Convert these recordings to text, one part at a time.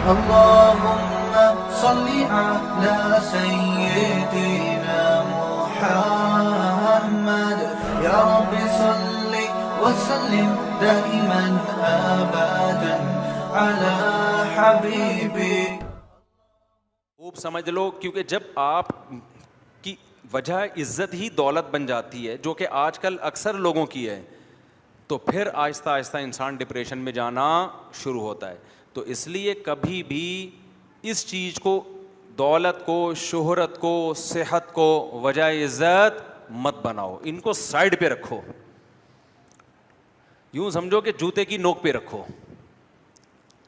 اللهم صل على سيدنا محمد يا رب صل وسلم دائما ابدا على حبيبي. خوب سمجھ لو, کیونکہ جب آپ کی وجہ عزت ہی دولت بن جاتی ہے, جو کہ آج کل اکثر لوگوں کی ہے, تو پھر آہستہ آہستہ انسان ڈپریشن میں جانا شروع ہوتا ہے. تو اس لیے کبھی بھی اس چیز کو, دولت کو, شہرت کو, صحت کو وجہ عزت مت بناؤ. ان کو سائڈ پہ رکھو, یوں سمجھو کہ جوتے کی نوک پہ رکھو.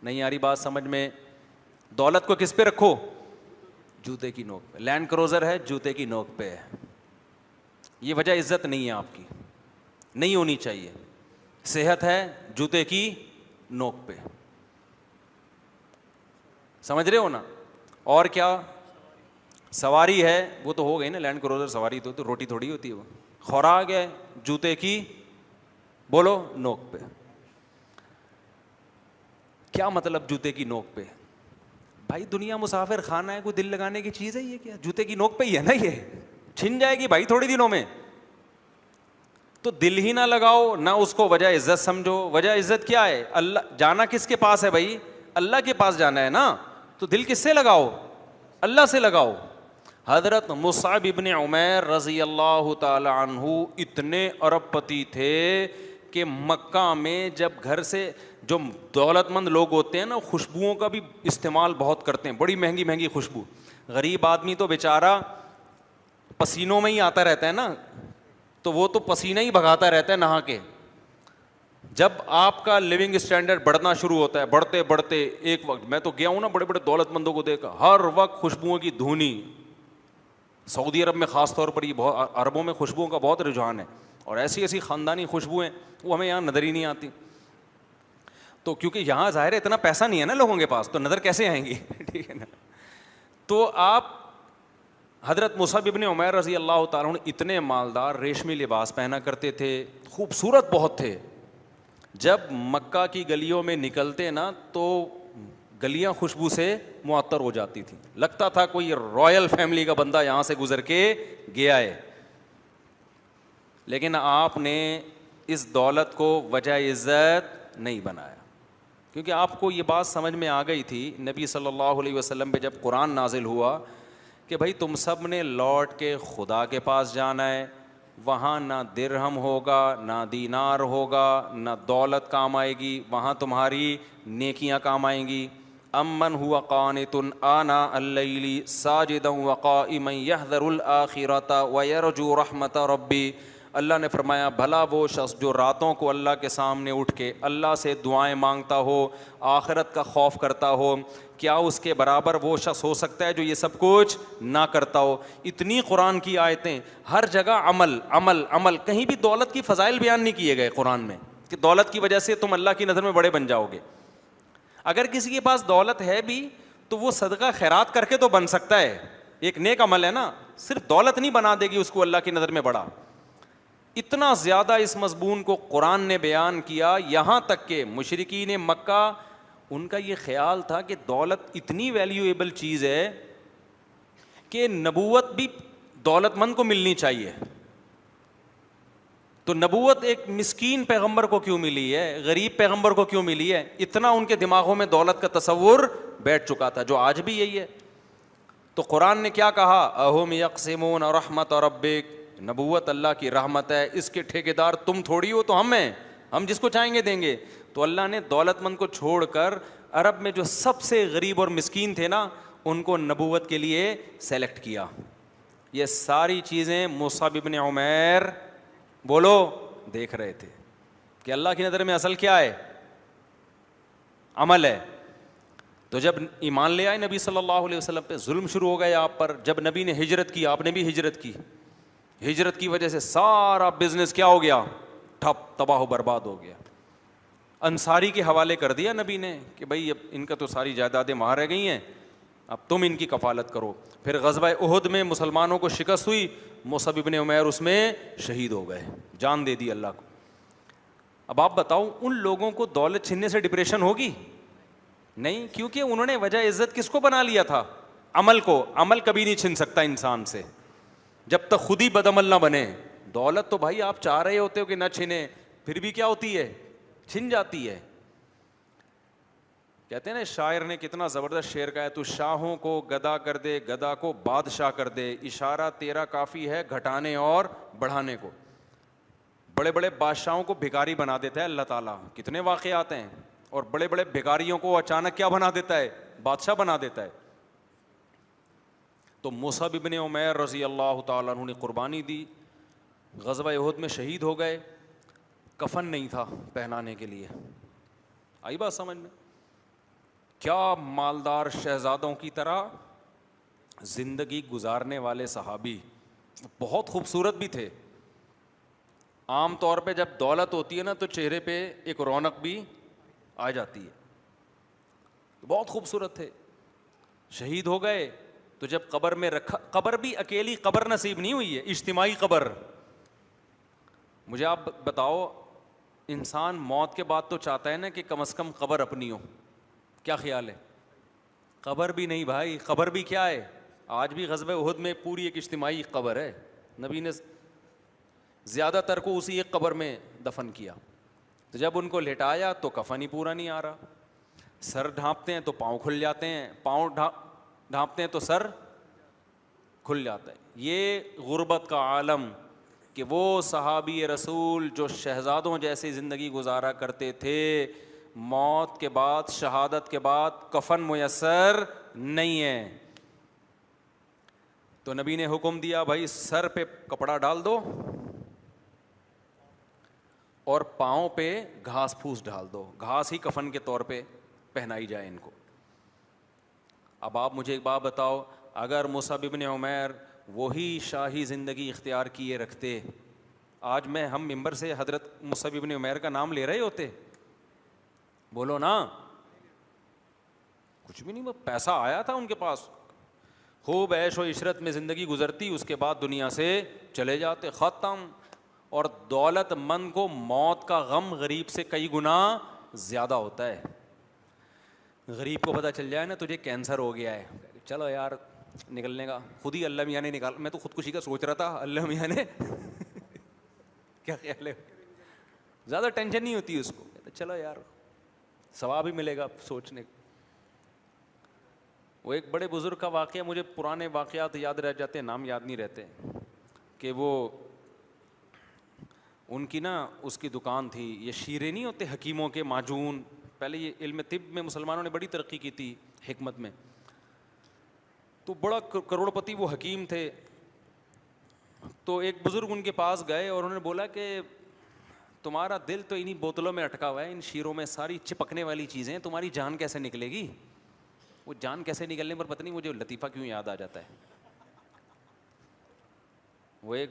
نہیں آ رہی بات سمجھ میں؟ دولت کو کس پہ رکھو؟ جوتے کی نوک پہ. لینڈ کروزر ہے, جوتے کی نوک پہ ہے. یہ وجہ عزت نہیں ہے آپ کی, نہیں ہونی چاہیے. صحت ہے, جوتے کی نوک پہ. سمجھ رہے ہو نا؟ اور کیا؟ سواری ہے, وہ تو ہو گئی نا, لینڈ کروزر سواری تو روٹی تھوڑی ہوتی ہے وہ. خوراک ہے, جوتے کی بولو نوک پہ. کیا مطلب جوتے کی نوک پہ؟ بھائی دنیا مسافر خانہ ہے, کوئی دل لگانے کی چیز ہے یہ؟ کیا جوتے کی نوک پہ ہی ہے نا, یہ چھن جائے گی بھائی تھوڑی دنوں میں. تو دل ہی نہ لگاؤ, نہ اس کو وجہ عزت سمجھو. وجہ عزت کیا ہے؟ اللہ. جانا کس کے پاس ہے بھائی؟ اللہ کے پاس جانا ہے نا. تو دل کس سے لگاؤ؟ اللہ سے لگاؤ. حضرت مصعب ابن عمیر رضی اللہ تعالی عنہ اتنے ارب پتی تھے کہ مکہ میں جب گھر سے, جو دولت مند لوگ ہوتے ہیں نا, خوشبوؤں کا بھی استعمال بہت کرتے ہیں, بڑی مہنگی مہنگی خوشبو. غریب آدمی تو بیچارہ پسینوں میں ہی آتا رہتا ہے نا, تو وہ تو پسینہ ہی بھگاتا رہتا ہے نہا کے. جب آپ کا لیونگ اسٹینڈرڈ بڑھنا شروع ہوتا ہے, بڑھتے بڑھتے ایک وقت, میں تو گیا ہوں نا بڑے بڑے دولت مندوں کو دیکھا, ہر وقت خوشبوؤں کی دھونی. سعودی عرب میں خاص طور پر یہ بہت, عربوں میں خوشبوؤں کا بہت رجحان ہے, اور ایسی ایسی خاندانی خوشبوئیں وہ ہمیں یہاں نظر ہی نہیں آتی. تو کیونکہ یہاں ظاہر ہے اتنا پیسہ نہیں ہے نا لوگوں کے پاس, تو نظر کیسے آئیں گی؟ ٹھیک ہے نا. تو آپ حضرت مصعب ابن عمیر رضی اللہ تعالیٰ عنہ اتنے مالدار, ریشمی لباس پہنا کرتے تھے, خوبصورت بہت تھے. جب مکہ کی گلیوں میں نکلتے نا تو گلیاں خوشبو سے معطر ہو جاتی تھیں, لگتا تھا کوئی رائل فیملی کا بندہ یہاں سے گزر کے گیا ہے. لیکن آپ نے اس دولت کو وجہ عزت نہیں بنایا, کیونکہ آپ کو یہ بات سمجھ میں آ گئی تھی. نبی صلی اللہ علیہ وسلم پہ جب قرآن نازل ہوا کہ بھائی تم سب نے لوٹ کے خدا کے پاس جانا ہے, وہاں نہ درہم ہوگا, نہ دینار ہوگا, نہ دولت کام آئے گی, وہاں تمہاری نیکیاں کام آئیں گی. امن ہوا قانت آناء اللیل ساجدا وقائما یحذر الآخرۃ ویرجو رحمت ربی. اللہ نے فرمایا بھلا وہ شخص جو راتوں کو اللہ کے سامنے اٹھ کے اللہ سے دعائیں مانگتا ہو, آخرت کا خوف کرتا ہو, کیا اس کے برابر وہ شخص ہو سکتا ہے جو یہ سب کچھ نہ کرتا ہو؟ اتنی قرآن کی آیتیں, ہر جگہ عمل عمل عمل. کہیں بھی دولت کی فضائل بیان نہیں کیے گئے قرآن میں کہ دولت کی وجہ سے تم اللہ کی نظر میں بڑے بن جاؤ گے. اگر کسی کے پاس دولت ہے بھی تو وہ صدقہ خیرات کر کے تو بن سکتا ہے, ایک نیک عمل ہے نا, صرف دولت نہیں بنا دے گی اس کو اللہ کی نظر میں بڑا. اتنا زیادہ اس مضمون کو قرآن نے بیان کیا, یہاں تک کہ مشرکین مکہ, ان کا یہ خیال تھا کہ دولت اتنی ویلیویبل چیز ہے کہ نبوت بھی دولت مند کو ملنی چاہیے. تو نبوت ایک مسکین پیغمبر کو کیوں ملی ہے, غریب پیغمبر کو کیوں ملی ہے؟ اتنا ان کے دماغوں میں دولت کا تصور بیٹھ چکا تھا, جو آج بھی یہی ہے. تو قرآن نے کیا کہا؟ اہم یقسمون رحمت ربک, نبوت اللہ کی رحمت ہے, اس کے ٹھیکیدار تم تھوڑی ہو, تو ہم ہیں, ہم جس کو چاہیں گے دیں گے. تو اللہ نے دولت مند کو چھوڑ کر عرب میں جو سب سے غریب اور مسکین تھے نا, ان کو نبوت کے لیے سلیکٹ کیا. یہ ساری چیزیں مصعب ابن عمیر بولو دیکھ رہے تھے کہ اللہ کی نظر میں اصل کیا ہے؟ عمل ہے. تو جب ایمان لے آئے نبی صلی اللہ علیہ وسلم پہ, ظلم شروع ہو گئے آپ پر. جب نبی نے ہجرت کی, آپ نے بھی ہجرت کی. ہجرت کی وجہ سے سارا بزنس کیا ہو گیا؟ ٹھپ, تباہ و برباد ہو گیا. انصاری کے حوالے کر دیا نبی نے کہ بھائی اب ان کا تو ساری جائیدادیں وہاں رہ گئی ہیں, اب تم ان کی کفالت کرو. پھر غزوہ احد میں مسلمانوں کو شکست ہوئی, مصعب ابن عمیر اس میں شہید ہو گئے, جان دے دی اللہ کو. اب آپ بتاؤ, ان لوگوں کو دولت چھننے سے ڈپریشن ہوگی؟ نہیں, کیونکہ انہوں نے وجہ عزت کس کو بنا لیا تھا؟ عمل کو. عمل کبھی نہیں چھن سکتا انسان سے جب تک خود ہی بدعمل نہ بنے. دولت تو بھائی آپ چاہ رہے ہوتے ہو کہ نہ چھنے, پھر بھی کیا ہوتی ہے؟ چھن جاتی ہے. کہتے ہیں نا, شاعر نے کتنا زبردست شعر کہا ہے, تو شاہوں کو گدا کر دے, گدا کو بادشاہ کر دے, اشارہ تیرا کافی ہے گھٹانے اور بڑھانے کو. بڑے بڑے بادشاہوں کو بھکاری بنا دیتا ہے اللہ تعالیٰ, کتنے واقعات ہیں. اور بڑے بڑے بھکاریوں کو اچانک کیا بنا دیتا ہے؟ بادشاہ بنا دیتا ہے. تو مصعب ابن عمیر رضی اللہ تعالیٰ عنہ نے قربانی دی, غزوہ احد میں شہید ہو گئے. کفن نہیں تھا پہنانے کے لیے. آئی بات سمجھ میں؟ کیا مالدار شہزادوں کی طرح زندگی گزارنے والے صحابی, بہت خوبصورت بھی تھے. عام طور پہ جب دولت ہوتی ہے نا تو چہرے پہ ایک رونق بھی آ جاتی ہے. بہت خوبصورت تھے. شہید ہو گئے تو جب قبر میں رکھا, قبر بھی اکیلی قبر نصیب نہیں ہوئی ہے, اجتماعی قبر. مجھے آپ بتاؤ, انسان موت کے بعد تو چاہتا ہے نا کہ کم از کم قبر اپنی ہو. کیا خیال ہے؟ قبر بھی نہیں بھائی, قبر بھی کیا ہے, آج بھی غزوہ احد میں پوری ایک اجتماعی قبر ہے. نبی نے زیادہ تر کو اسی ایک قبر میں دفن کیا. تو جب ان کو لٹایا تو کفن ہی پورا نہیں آ رہا. سر ڈھانپتے ہیں تو پاؤں کھل جاتے ہیں, پاؤں ڈھانپتے ہیں تو سر کھل جاتا ہے. یہ غربت کا عالم کہ وہ صحابی رسول جو شہزادوں جیسی زندگی گزارا کرتے تھے, موت کے بعد, شہادت کے بعد کفن میسر نہیں ہے. تو نبی نے حکم دیا, بھائی سر پہ کپڑا ڈال دو اور پاؤں پہ گھاس پھوس ڈال دو, گھاس ہی کفن کے طور پہ پہنائی جائے ان کو. اب آپ مجھے ایک بات بتاؤ, اگر مصعب ابن عمیر وہی شاہی زندگی اختیار کیے رکھتے, آج میں ہم ممبر سے حضرت مصعب ابن عمیر کا نام لے رہے ہوتے؟ بولو نا. کچھ بھی نہیں, پیسہ آیا تھا ان کے پاس, خوب عیش و عشرت میں زندگی گزرتی, اس کے بعد دنیا سے چلے جاتے, ختم. اور دولت مند کو موت کا غم غریب سے کئی گنا زیادہ ہوتا ہے. غریب کو پتہ چل جائے نا تجھے کینسر ہو گیا ہے, چلو یار نکلنے کا, خود ہی اللہ میاں نے نکال, میں تو خودکشی کا سوچ رہا تھا, اللہ میاں نے کیا خیال ہے, زیادہ ٹینشن نہیں ہوتی اس کو, چلو یار ثواب ہی ملے گا سوچنے. وہ ایک بڑے بزرگ کا واقعہ, مجھے پرانے واقعات یاد رہ جاتے ہیں, نام یاد نہیں رہتے, کہ وہ ان کی نا اس کی دکان تھی, یہ شیرے نہیں ہوتے حکیموں کے معجون, پہلے یہ علم طب میں مسلمانوں نے بڑی ترقی کی تھی حکمت میں, تو بڑا کروڑ پتی وہ حکیم تھے. تو ایک بزرگ ان کے پاس گئے اور انہوں نے بولا کہ تمہارا دل تو انہی بوتلوں میں اٹکا ہوا ہے, ان شیروں میں ساری چپکنے والی چیزیں ہیں, تمہاری جان کیسے نکلے گی؟ وہ جان کیسے نکلنے پر پتہ نہیں مجھے لطیفہ کیوں یاد آ جاتا ہے. وہ ایک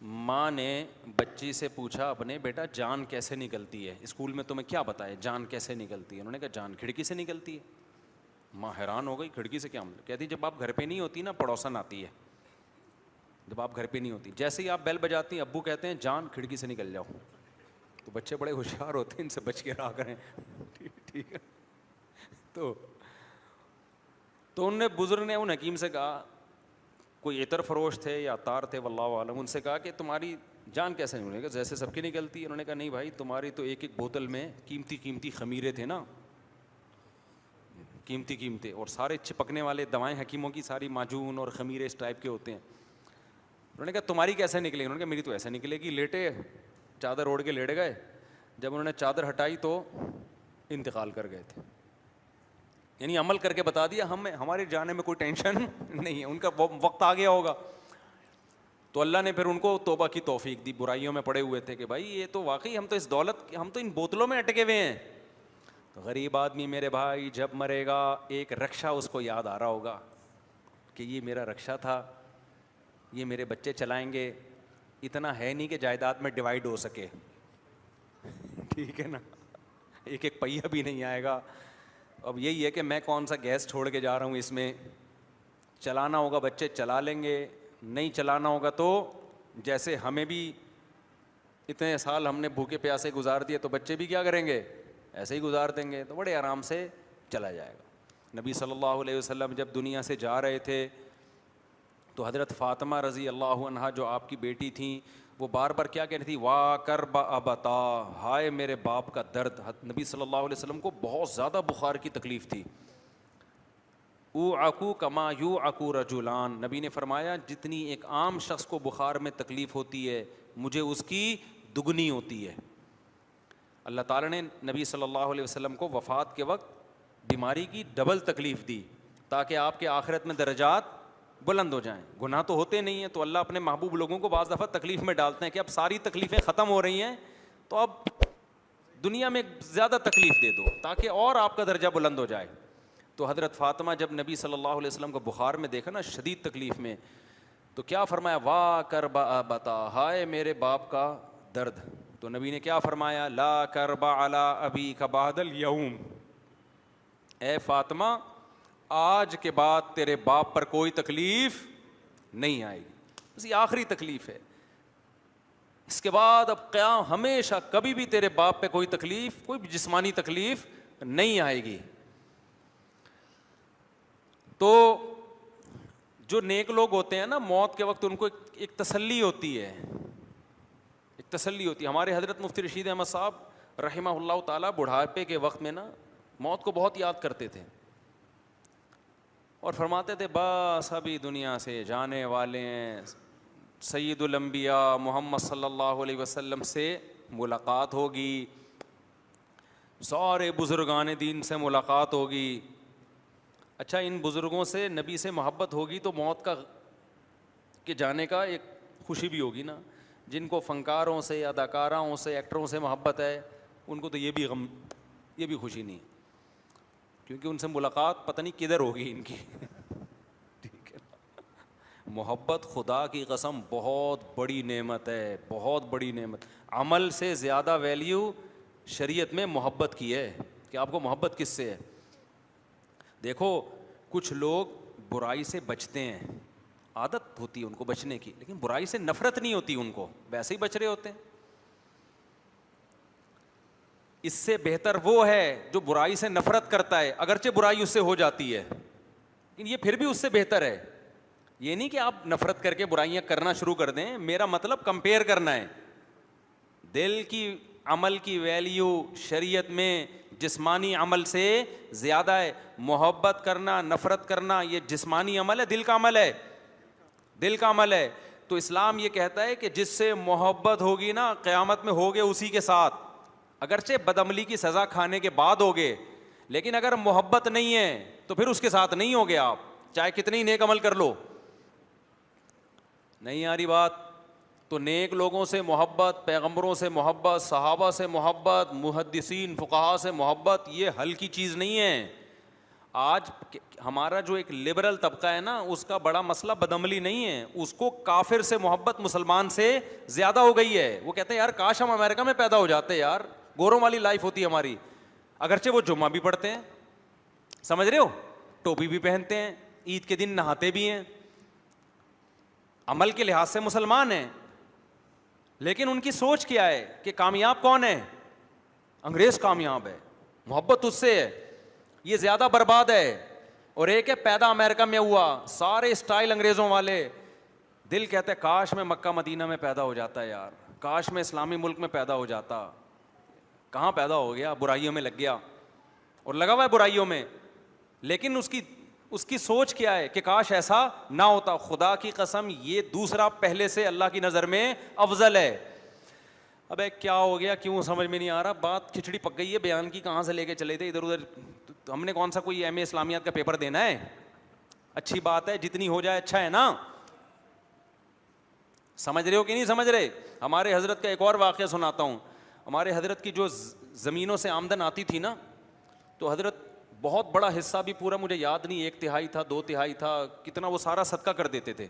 ماں نے بچی سے پوچھا اپنے, بیٹا جان کیسے نکلتی ہے, اسکول میں تمہیں کیا بتایا جان کیسے نکلتی ہے؟ انہوں نے کہا جان کھڑکی سے نکلتی ہے. ماں حیران ہو گئی, کھڑکی سے کیا مطلب؟ کہتی جب آپ گھر پہ نہیں ہوتی نا پڑوسن آتی ہے, جب آپ گھر پہ نہیں ہوتی, جیسے ہی آپ بیل بجاتی ہیں ابو کہتے ہیں جان کھڑکی سے نکل جاؤ. تو بچے بڑے ہوشیار ہوتے ہیں, ان سے بچ کے رہا کریں, ٹھیک ہے. تو ان نے بزرگ نے ان حکیم سے کہا, کوئی عطر فروش تھے یا عطار تھے واللہ عالم, ان سے کہا کہ تمہاری جان کیسے نہیں نکلے؟ جیسے سب کی نکلتی ہے. انہوں نے کہا نہیں بھائی, تمہاری تو ایک ایک بوتل میں قیمتی خمیرے تھے نا, قیمتی اور سارے چپکنے والے دوائیں حکیموں کی ساری معجون اور خمیرے اس ٹائپ کے ہوتے ہیں. انہوں نے کہا تمہاری کیسے نکلے؟ انہوں نے کہا میری تو ایسے نکلے گی. لیٹے, چادر اوڑھ کے لیٹ گئے, جب انہوں نے چادر ہٹائی تو انتقال کر گئے تھے. یعنی عمل کر کے بتا دیا, ہمارے جانے میں کوئی ٹینشن نہیں ہے, ان کا وقت آ گیا ہوگا. تو اللہ نے پھر ان کو توبہ کی توفیق دی, برائیوں میں پڑے ہوئے تھے کہ بھائی یہ تو واقعی ہم تو اس دولت, ہم تو ان بوتلوں میں اٹکے ہوئے ہیں. تو غریب آدمی میرے بھائی جب مرے گا ایک رکشا اس کو یاد آ رہا ہوگا کہ یہ میرا رکشا تھا, یہ میرے بچے چلائیں گے, اتنا ہے نہیں کہ جائیداد میں ڈیوائڈ ہو سکے, ٹھیک ہے نا, ایک ایک پہیہ بھی نہیں آئے گا. اب یہی ہے کہ میں کون سا گیس چھوڑ کے جا رہا ہوں, اس میں چلانا ہوگا بچے چلا لیں گے, نہیں چلانا ہوگا تو جیسے ہمیں بھی اتنے سال ہم نے بھوکے پیاسے گزار دیے تو بچے بھی کیا کریں گے, ایسے ہی گزار دیں گے. تو بڑے آرام سے چلا جائے گا. نبی صلی اللہ علیہ وسلم جب دنیا سے جا رہے تھے تو حضرت فاطمہ رضی اللہ عنہا جو آپ کی بیٹی تھیں وہ بار بار کیا کہہ رہی تھی, وا کرب ابتا, ہائے میرے باپ کا درد. نبی صلی اللہ علیہ وسلم کو بہت زیادہ بخار کی تکلیف تھی. اوعکو کما یوعکو رجلان, نبی نے فرمایا جتنی ایک عام شخص کو بخار میں تکلیف ہوتی ہے مجھے اس کی دگنی ہوتی ہے. اللہ تعالیٰ نے نبی صلی اللہ علیہ وسلم کو وفات کے وقت بیماری کی ڈبل تکلیف دی تاکہ آپ کے آخرت میں درجات بلند ہو جائیں. گناہ تو ہوتے نہیں ہیں تو اللہ اپنے محبوب لوگوں کو بعض دفعہ تکلیف میں ڈالتے ہیں کہ اب ساری تکلیفیں ختم ہو رہی ہیں تو اب دنیا میں زیادہ تکلیف دے دو تاکہ اور آپ کا درجہ بلند ہو جائے. تو حضرت فاطمہ جب نبی صلی اللہ علیہ وسلم کو بخار میں دیکھا نا, شدید تکلیف میں, تو کیا فرمایا, وا کرب ابتا, ہائے میرے باپ کا درد. تو نبی نے کیا فرمایا, لا کرب علی ابیک بعد الیوم, اے فاطمہ آج کے بعد تیرے باپ پر کوئی تکلیف نہیں آئے گی, بس یہ آخری تکلیف ہے, اس کے بعد اب قیام ہمیشہ کبھی بھی تیرے باپ پہ کوئی تکلیف, کوئی بھی جسمانی تکلیف نہیں آئے گی. تو جو نیک لوگ ہوتے ہیں نا, موت کے وقت ان کو ایک تسلی ہوتی ہے, ایک تسلی ہوتی ہے. ہمارے حضرت مفتی رشید احمد صاحب رحمہ اللہ تعالیٰ بڑھاپے کے وقت میں نا موت کو بہت یاد کرتے تھے اور فرماتے تھے بس ابھی دنیا سے جانے والے ہیں, سید الانبیاء محمد صلی اللہ علیہ وسلم سے ملاقات ہوگی, سارے بزرگان دین سے ملاقات ہوگی. اچھا ان بزرگوں سے نبی سے محبت ہوگی تو موت کا کے جانے کا ایک خوشی بھی ہوگی نا. جن کو فنکاروں سے, اداکاراؤں سے, ایکٹروں سے محبت ہے ان کو تو یہ بھی غم, یہ بھی خوشی نہیں, کیونکہ ان سے ملاقات پتہ نہیں کدھر ہوگی ان کی. ٹھیک ہے, محبت خدا کی قسم بہت بڑی نعمت ہے, بہت بڑی نعمت. عمل سے زیادہ ویلیو شریعت میں محبت کی ہے کہ آپ کو محبت کس سے ہے. دیکھو کچھ لوگ برائی سے بچتے ہیں, عادت ہوتی ہے ان کو بچنے کی, لیکن برائی سے نفرت نہیں ہوتی ان کو, ویسے ہی بچ رہے ہوتے ہیں. اس سے بہتر وہ ہے جو برائی سے نفرت کرتا ہے, اگرچہ برائی اس سے ہو جاتی ہے لیکن یہ پھر بھی اس سے بہتر ہے. یہ نہیں کہ آپ نفرت کر کے برائیاں کرنا شروع کر دیں, میرا مطلب کمپیئر کرنا ہے. دل کی عمل کی ویلیو شریعت میں جسمانی عمل سے زیادہ ہے. محبت کرنا, نفرت کرنا یہ جسمانی عمل ہے, دل کا عمل ہے, دل کا عمل ہے. تو اسلام یہ کہتا ہے کہ جس سے محبت ہوگی نا قیامت میں ہوگے اسی کے ساتھ, اگرچہ بدعملی کی سزا کھانے کے بعد ہوگے, لیکن اگر محبت نہیں ہے تو پھر اس کے ساتھ نہیں ہوگے آپ, چاہے کتنی نیک عمل کر لو. نہیں آ رہی بات؟ تو نیک لوگوں سے محبت, پیغمبروں سے محبت, صحابہ سے محبت, محدثین فقہاء سے محبت, یہ ہلکی چیز نہیں ہے. آج ہمارا جو ایک لبرل طبقہ ہے نا اس کا بڑا مسئلہ بدعملی نہیں ہے, اس کو کافر سے محبت مسلمان سے زیادہ ہو گئی ہے. وہ کہتے ہیں یار کاش ہم امریکہ میں پیدا ہو جاتے, یار گوروں والی لائف ہوتی ہے ہماری. اگرچہ وہ جمعہ بھی پڑھتے ہیں, سمجھ رہے ہو, ٹوپی بھی پہنتے ہیں, عید کے دن نہاتے بھی ہیں, عمل کے لحاظ سے مسلمان ہیں, لیکن ان کی سوچ کیا ہے کہ کامیاب کون ہے؟ انگریز کامیاب ہے, محبت اس سے ہے, یہ زیادہ برباد ہے. اور ایک ہے پیدا امریکہ میں ہوا, سارے اسٹائل انگریزوں والے, دل کہتا ہے کاش میں مکہ مدینہ میں پیدا ہو جاتا ہے یار, کاش میں اسلامی ملک میں پیدا ہو جاتا. کہاں پیدا ہو گیا, برائیوں میں لگ گیا اور لگا ہوا ہے برائیوں میں, لیکن اس کی سوچ کیا ہے کہ کاش ایسا نہ ہوتا. خدا کی قسم یہ دوسرا پہلے سے اللہ کی نظر میں افضل ہے. ابے کیا ہو گیا, کیوں سمجھ میں نہیں آ رہا, بات کھچڑی پک گئی ہے بیان کی, کہاں سے لے کے چلے تھے ادھر ادھر. ہم نے کون سا کوئی ایم اے اسلامیات کا پیپر دینا ہے؟ اچھی بات ہے, جتنی ہو جائے اچھا ہے نا. سمجھ رہے ہو کہ نہیں سمجھ رہے؟ ہمارے حضرت کا ایک اور واقعہ سناتا ہوں. ہمارے حضرت کی جو زمینوں سے آمدن آتی تھی نا, تو حضرت بہت بڑا حصہ بھی پورا مجھے یاد نہیں, 1/3 تھا 2/3 تھا, کتنا وہ سارا صدقہ کر دیتے تھے.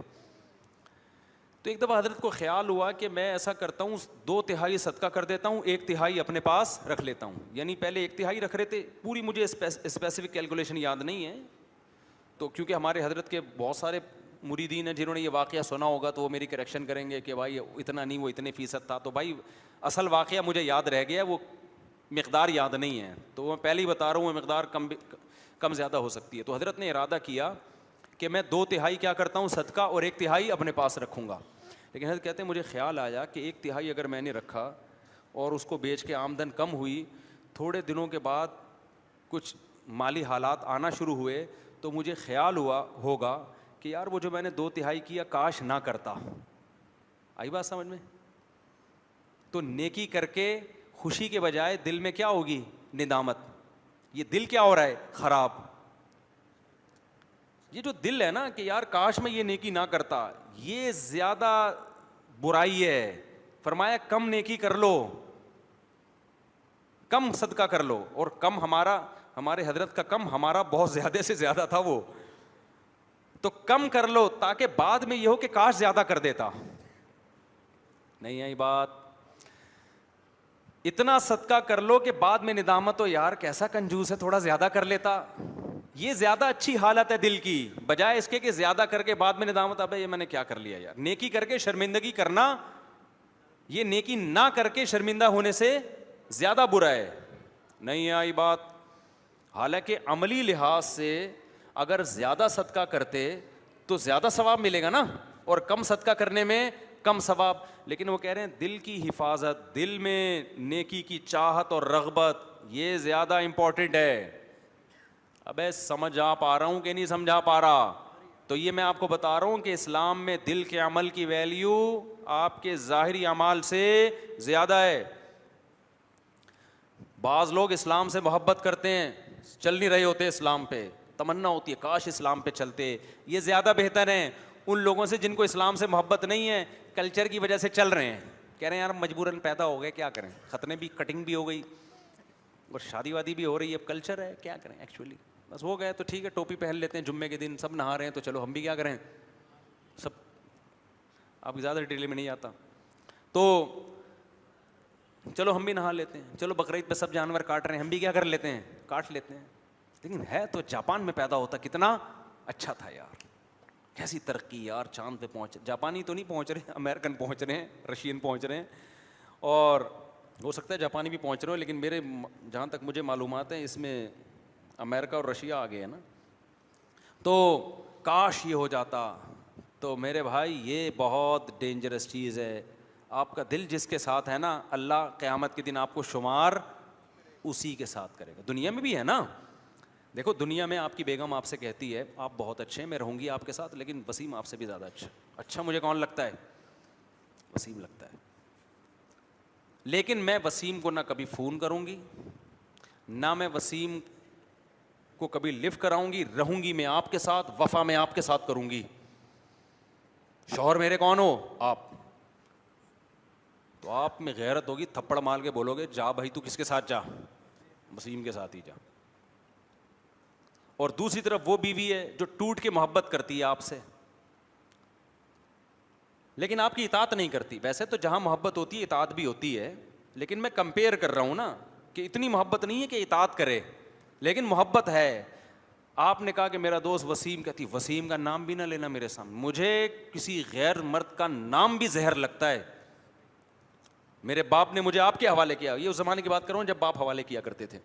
تو ایک دفعہ حضرت کو خیال ہوا کہ میں ایسا کرتا ہوں 2/3 صدقہ کر دیتا ہوں, 1/3 اپنے پاس رکھ لیتا ہوں. یعنی پہلے 1/3 رکھ رہے تھے, پوری مجھے اسپیسیفک کیلکولیشن یاد نہیں ہے. تو کیونکہ ہمارے حضرت کے بہت سارے مریدین ہیں جنہوں نے یہ واقعہ سنا ہوگا تو وہ میری کریکشن کریں گے کہ بھائی اتنا نہیں, وہ اتنے فیصد تھا. تو بھائی اصل واقعہ مجھے یاد رہ گیا, وہ مقدار یاد نہیں ہے, تو میں پہلے ہی بتا رہا ہوں, وہ مقدار کم کم زیادہ ہو سکتی ہے. تو حضرت نے ارادہ کیا کہ میں 2/3 کیا کرتا ہوں صدقہ اور 1/3 اپنے پاس رکھوں گا. لیکن حضرت کہتے ہیں مجھے خیال آیا کہ 1/3 اگر میں نے رکھا اور اس کو بیچ کے آمدن کم ہوئی, تھوڑے دنوں کے بعد کچھ مالی حالات آنا شروع ہوئے, تو مجھے خیال ہوا ہوگا کہ یار وہ جو میں نے 2/3 کیا کاش نہ کرتا. آئی بات سمجھ میں؟ تو نیکی کر کے خوشی کے بجائے دل میں کیا ہوگی؟ ندامت. یہ دل کیا ہو رہا ہے؟ خراب. یہ جو دل ہے نا کہ یار کاش میں یہ نیکی نہ کرتا, یہ زیادہ برائی ہے. فرمایا کم نیکی کر لو, کم صدقہ کر لو. اور کم ہمارے حضرت کا کم ہمارا بہت زیادہ سے زیادہ تھا وہ, تو کم کر لو تاکہ بعد میں یہ ہو کہ کاش زیادہ کر دیتا. نہیں آئی بات؟ اتنا صدقہ کر لو کہ بعد میں ندامت ہو, یار کیسا کنجوس ہے, تھوڑا زیادہ کر لیتا. یہ زیادہ اچھی حالت ہے دل کی, بجائے اس کے کہ زیادہ کر کے بعد میں ندامت, ابے یہ میں نے کیا کر لیا یار. نیکی کر کے شرمندگی کرنا, یہ نیکی نہ کر کے شرمندہ ہونے سے زیادہ برا ہے. نہیں آئی بات؟ حالانکہ عملی لحاظ سے اگر زیادہ صدقہ کرتے تو زیادہ ثواب ملے گا نا, اور کم صدقہ کرنے میں کم ثواب. لیکن وہ کہہ رہے ہیں دل کی حفاظت, دل میں نیکی کی چاہت اور رغبت, یہ زیادہ امپورٹنٹ ہے. ابے سمجھا پا رہا ہوں کہ نہیں سمجھا پا رہا؟ تو یہ میں آپ کو بتا رہا ہوں کہ اسلام میں دل کے عمل کی ویلیو آپ کے ظاہری اعمال سے زیادہ ہے. بعض لوگ اسلام سے محبت کرتے ہیں, چل نہیں رہے ہوتے اسلام پہ, تمنا ہوتی ہے کاش اسلام پہ چلتے. یہ زیادہ بہتر ہیں ان لوگوں سے جن کو اسلام سے محبت نہیں ہے, کلچر کی وجہ سے چل رہے ہیں, کہہ رہے ہیں یار مجبوراً پیدا ہو گئے, کیا کریں, ختنے بھی, کٹنگ بھی ہو گئی اور شادی وادی بھی ہو رہی ہے, اب کلچر ہے, کیا کریں ایکچولی, بس ہو گئے تو ٹھیک ہے, ٹوپی پہن لیتے ہیں جمعے کے دن, سب نہا رہے ہیں تو چلو ہم بھی کیا کریں سب. آپ زیادہ ڈیٹیل میں نہیں آتا تو چلو ہم بھی نہا لیتے ہیں, چلو بقرعید پہ سب جانور کاٹ رہے ہیں, ہم بھی کیا کر لیتے ہیں, کاٹ لیتے ہیں. لیکن ہے تو جاپان میں پیدا ہوتا کتنا اچھا تھا یار, کیسی ترقی یار, چاند پہ پہنچ, جاپانی تو نہیں پہنچ رہے, امریکن پہنچ رہے ہیں, رشین پہنچ رہے ہیں, اور ہو سکتا ہے جاپانی بھی پہنچ رہے ہو, لیکن میرے جہاں تک مجھے معلومات ہیں اس میں امریکہ اور رشیا آ گئے ہیں نا. تو کاش یہ ہو جاتا. تو میرے بھائی یہ بہت ڈینجرس چیز ہے. آپ کا دل جس کے ساتھ ہے نا, اللہ قیامت کے دن آپ کو شمار اسی کے ساتھ کرے گا. دنیا میں بھی ہے نا, دیکھو دنیا میں آپ کی بیگم آپ سے کہتی ہے آپ بہت اچھے ہیں, میں رہوں گی آپ کے ساتھ, لیکن وسیم آپ سے بھی زیادہ اچھا مجھے کون لگتا ہے, وسیم لگتا ہے. لیکن میں وسیم کو نہ کبھی فون کروں گی, نہ میں وسیم کو کبھی لفٹ کراؤں گی, رہوں گی میں آپ کے ساتھ, وفا میں آپ کے ساتھ کروں گی. شوہر میرے کون ہو آپ, تو آپ میں غیرت ہوگی, تھپڑ مار کے بولو گے جا بھائی تو کس کے ساتھ جا, وسیم کے ساتھ ہی جا. اور دوسری طرف وہ بیوی ہے جو ٹوٹ کے محبت کرتی ہے آپ سے, لیکن آپ کی اطاعت نہیں کرتی. ویسے تو جہاں محبت ہوتی ہے اطاعت بھی ہوتی ہے, لیکن میں کمپیئر کر رہا ہوں نا کہ اتنی محبت نہیں ہے کہ اطاعت کرے, لیکن محبت ہے. آپ نے کہا کہ میرا دوست وسیم, کہتی وسیم کا نام بھی نہ لینا میرے سامنے, مجھے کسی غیر مرد کا نام بھی زہر لگتا ہے. میرے باپ نے مجھے آپ کے حوالے کیا, یہ اس زمانے کی بات کر رہا ہوں جب باپ حوالے کیا کرتے تھے,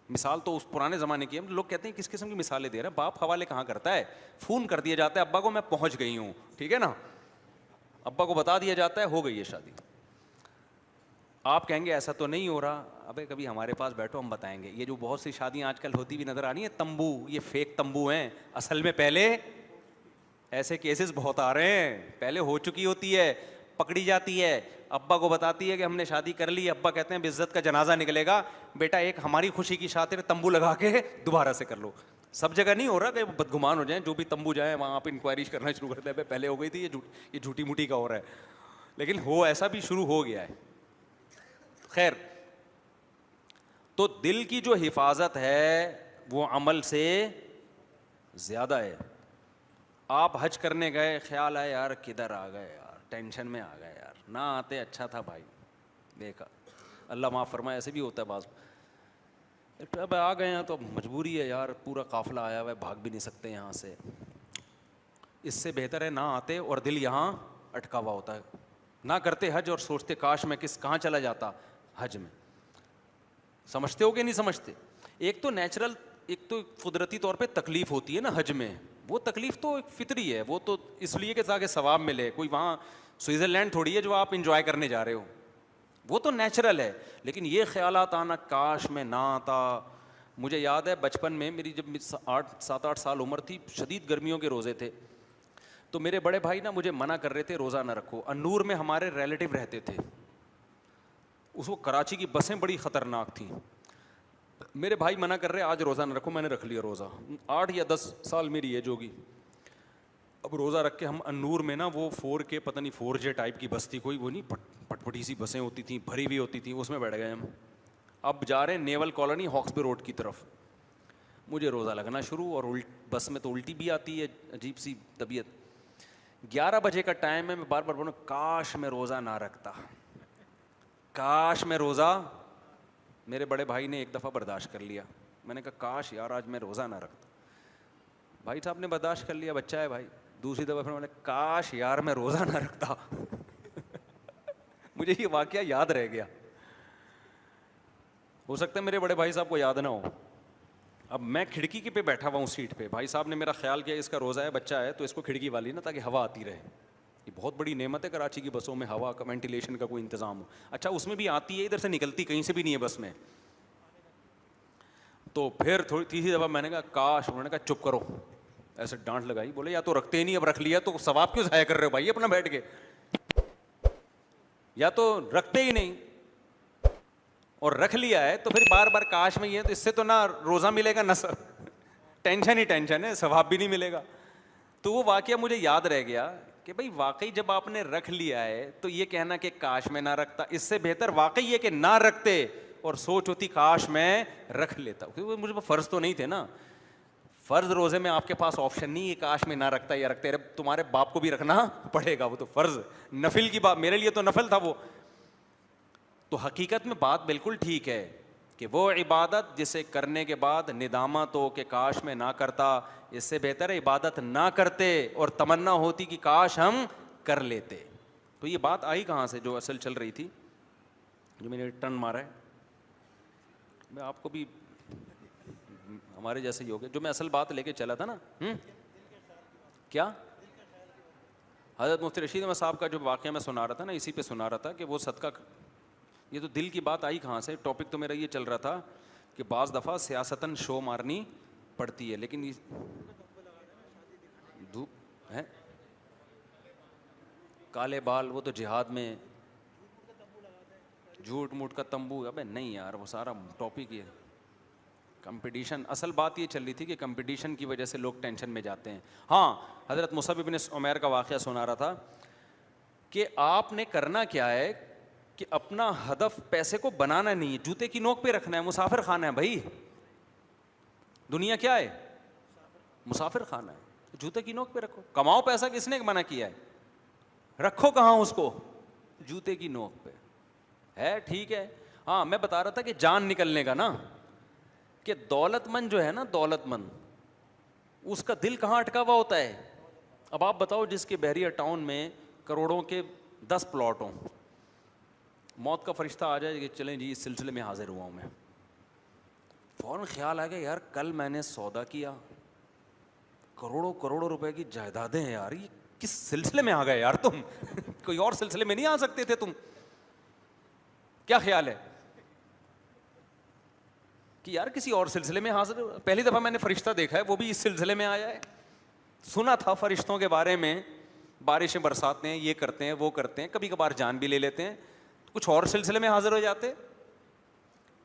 مثال تو اس پرانے زمانے کی ہے. لوگ کہتے ہیں کس قسم کی مثالیں دے رہے ہیں, باپ حوالے کہاں کرتا ہے, فون کر دیا جاتا ہے ابا کو میں پہنچ گئی ہوں, ٹھیک ہے نا, ابا کو بتا دیا جاتا ہے ہو گئی ہے شادی. آپ کہیں گے ایسا تو نہیں ہو رہا, ابے کبھی ہمارے پاس بیٹھو ہم بتائیں گے. یہ جو بہت سی شادیاں آج کل ہوتی بھی نظر آ رہی ہیں تمبو, یہ فیک تمبو ہیں. اصل میں پہلے ایسے کیسز بہت آ رہے ہیں, پہلے ہو چکی ہوتی ہے, پکڑی جاتی ہے, ابا کو بتاتی ہے کہ ہم نے شادی کر لی, ابا کہتے ہیں عزت کا جنازہ نکلے گا, بیٹا ایک ہماری خوشی کی خاطر تمبو لگا کے دوبارہ سے کر لو. سب جگہ نہیں ہو رہا کہ بدگمان ہو جائیں, جو بھی تمبو جائیں وہاں آپ انکوائری کرنا شروع کرتے ہیں, پہلے ہو گئی تھی یہ جھوٹی موٹی کا ہو رہا ہے, لیکن ہو ایسا بھی شروع ہو گیا ہے. خیر, تو دل کی جو حفاظت ہے وہ عمل سے زیادہ ہے. آپ حج کرنے گئے, خیال آئے یار کدھر آ گئے یار, ٹینشن میں آ گئے یار, نہ آتے اچھا تھا بھائی, دیکھا اللہ معاف فرمائے, ایسے بھی ہوتا ہے بعض. اب آ گئے ہیں تو مجبوری ہے یار, پورا قافلہ آیا ہوا ہے, بھاگ بھی نہیں سکتے یہاں سے. اس سے بہتر ہے نہ آتے اور دل یہاں اٹکا ہوا ہوتا ہے. نہ کرتے حج اور سوچتے کاش میں کہاں چلا جاتا حج میں. سمجھتے ہو کہ نہیں سمجھتے؟ ایک تو نیچرل ایک تو قدرتی طور پہ تکلیف ہوتی ہے نا حج میں, وہ تکلیف تو ایک فطری ہے, وہ تو اس لیے کہ تاکہ ثواب ملے. کوئی وہاں سوئٹزرلینڈ تھوڑی ہے جو آپ انجوائے کرنے جا رہے ہو, وہ تو نیچرل ہے. لیکن یہ خیالات آنا کاش میں نہ آتا. مجھے یاد ہے بچپن میں میری جب 7-8 سال عمر تھی, شدید گرمیوں کے روزے تھے, تو میرے بڑے بھائی نا مجھے منع کر رہے تھے روزہ نہ رکھو. انور میں ہمارے ریلیٹیو رہتے تھے, اس کو کراچی کی بسیں بڑی خطرناک تھیں. میرے بھائی منع کر رہے آج روزہ نہ رکھو, میں نے رکھ لیا روزہ. 8 یا 10 سال میری ایج ہوگی. اب روزہ رکھ کے ہم انور میں نا وہ 4K پتہ نہیں 4J ٹائپ کی بس تھی کوئی, وہ نہیں پٹپٹی سی بسیں ہوتی تھیں, بھری ہوئی ہوتی تھیں, اس میں بیٹھ گئے ہم. اب جا رہے ہیں نیول کالونی ہاکسبے روڈ کی طرف. مجھے روزہ لگنا شروع, اور بس میں تو الٹی بھی آتی ہے, عجیب سی طبیعت. 11 بجے کا ٹائم ہے, میں بار بار بولوں کاش میں روزہ نہ رکھتا, کاش میں روزہ. میرے بڑے بھائی نے ایک دفعہ برداشت کر لیا, میں نے کہا کاش یار آج میں روزہ نہ رکھتا. بھائی صاحب نے برداشت کر لیا, بچہ ہے بھائی. دوسری دفعہ پھر میں نے کاش یار میں روزہ نہ رکھتا. مجھے یہ واقعہ یاد رہ گیا. ہو سکتا ہے میرے بڑے بھائی صاحب کو یاد نہ ہو. اب میں کھڑکی کے پہ بیٹھا ہوا ہوں سیٹ پہ, بھائی صاحب نے میرا خیال کیا اس کا روزہ ہے, بچہ ہے, تو اس کو کھڑکی والی نا تاکہ ہوا آتی رہے. یہ بہت بڑی نعمت ہے کراچی کی بسوں میں, ہوا کا وینٹیلیشن کا کوئی انتظام ہو. اچھا اس میں بھی آتی ہے, ادھر سے نکلتی کہیں سے بھی نہیں ہے بس میں. تو پھر تھوڑی تیسری دفعہ میں نے کہا کاش, انہوں نے کہا چپ کرو, ایسے ڈانٹ لگائی. بولے یا تو رکھتے ہی نہیں, اب رکھ لیا تو ثواب کیوں ضائع کر رہے ہو بھائی اپنا بیٹھ کے, یا تو رکھتے ہی نہیں اور رکھ لیا ہے تو پھر بار بار کاش میں. یہ تو اس سے تو نہ روزہ ملے گا نہ ٹینشن ہی ٹینشن ہے, ثواب بھی نہیں ملے گا. تو وہ واقعہ مجھے یاد رہ گیا کہ بھائی واقعی جب آپ نے رکھ لیا ہے تو یہ کہنا کہ کاش میں نہ رکھتا, اس سے بہتر واقعی یہ کہ نہ رکھتے اور سوچ ہوتی کاش میں رکھ لیتا. کیونکہ مجھے فرض تو نہیں تھے نا, فرض روزے میں آپ کے پاس آپشن نہیں ہے کاش میں نہ رکھتا یا رکھتے, تمہارے باپ کو بھی رکھنا پڑے گا, وہ تو فرض نفل کی بات, میرے لیے تو نفل تھا وہ. تو حقیقت میں بات بالکل ٹھیک ہے کہ وہ عبادت جسے کرنے کے بعد ندامت ہو کہ کاش میں نہ کرتا, اس سے بہتر ہے عبادت نہ کرتے اور تمنا ہوتی کہ کاش ہم کر لیتے. تو یہ بات آئی کہاں سے جو اصل چل رہی تھی, جو میں نے ٹرن مارا ہے, میں آپ کو بھی ہمارے جیسے ہی ہو گئے, جو میں اصل بات لے کے چلا تھا نا. کیا حضرت مفتی رشید احمد صاحب کا جو واقعہ میں سنا رہا تھا نا, اسی پہ سنا رہا تھا کہ وہ صدقہ. یہ تو دل کی بات آئی کہاں سے, ٹاپک تو میرا یہ چل رہا تھا کہ بعض دفعہ سیاستاً شو مارنی پڑتی ہے, لیکن دھوپ ہے کالے بال, وہ تو جہاد میں جھوٹ موٹ کا تمبو. ابے نہیں یار, وہ سارا ٹاپک یہ کمپٹیشن. اصل بات یہ چل رہی تھی کہ کمپٹیشن کی وجہ سے لوگ ٹینشن میں جاتے ہیں. ہاں حضرت مصعب بن عمیر کا واقعہ سنا رہا تھا کہ آپ نے کرنا کیا ہے کہ اپنا ہدف پیسے کو بنانا نہیں ہے, جوتے کی نوک پہ رکھنا ہے. مسافر خانہ ہے بھائی, دنیا کیا ہے, مسافر خانہ ہے. جوتے کی نوک پہ رکھو, کماؤ پیسہ, کس نے منع کیا ہے, رکھو کہاں اس کو, جوتے کی نوک پہ ہے. ٹھیک ہے, ہاں میں بتا رہا تھا کہ جان نکلنے کا نا, کہ دولت مند جو ہے نا, دولت مند, اس کا دل کہاں اٹکا ہوا ہوتا ہے. اب آپ بتاؤ جس کے بحریہ ٹاؤن میں کروڑوں کے 10 پلاٹ ہوں, موت کا فرشتہ آ جائے کہ چلیں جی اس سلسلے میں حاضر ہوا ہوں میں, فوراً خیال آ گیا یار کل میں نے سودا کیا, کروڑوں روپے کی جائیدادیں ہیں یار, یہ کس سلسلے میں آ گئے یار تم, کوئی اور سلسلے میں نہیں آ سکتے تھے تم, کیا خیال ہے کہ یار کسی اور سلسلے میں حاضر. پہلی دفعہ میں نے فرشتہ دیکھا ہے, وہ بھی اس سلسلے میں آیا ہے. سنا تھا فرشتوں کے بارے میں, بارشیں برساتے ہیں, یہ کرتے ہیں, وہ کرتے ہیں, کبھی کبھار جان بھی لے لیتے ہیں, کچھ اور سلسلے میں حاضر ہو جاتے.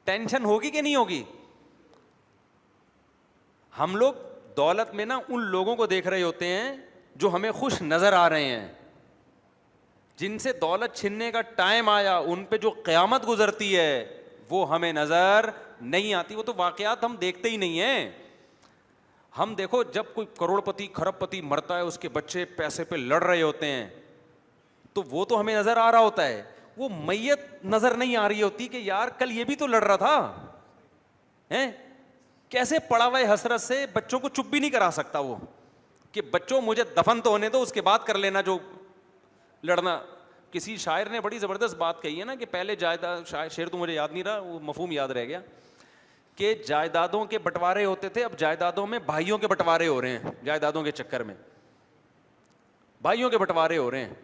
ٹینشن ہوگی کہ نہیں ہوگی. ہم لوگ دولت میں نا ان لوگوں کو دیکھ رہے ہوتے ہیں جو ہمیں خوش نظر آ رہے ہیں, جن سے دولت چھننے کا ٹائم آیا, ان پہ جو قیامت گزرتی ہے وہ ہمیں نظر نہیں آتی. وہ تو واقعات ہم دیکھتے ہی نہیں ہیں. ہم دیکھو جب کوئی کروڑ پتی کھرب پتی مرتا ہے, اس کے بچے پیسے پہ لڑ رہے ہوتے ہیں, تو وہ تو ہمیں نظر آ رہا ہوتا ہے, وہ میت نظر نہیں آ رہی ہوتی کہ یار کل یہ بھی تو لڑ رہا تھا. کیسے پڑا ہوا ہے حسرت سے, بچوں کو چپ بھی نہیں کرا سکتا وہ کہ بچوں مجھے دفن تو ہونے دو, اس کے بعد کر لینا جو لڑنا. کسی شاعر نے بڑی زبردست بات کہی ہے نا کہ پہلے جائیداد, شعر تو مجھے یاد نہیں رہا, وہ مفہوم یاد رہ گیا کہ جائیدادوں کے بٹوارے ہوتے تھے, اب جائیدادوں میں بھائیوں کے بٹوارے ہو رہے ہیں, جائیدادوں کے چکر میں بھائیوں کے بٹوارے ہو رہے ہیں.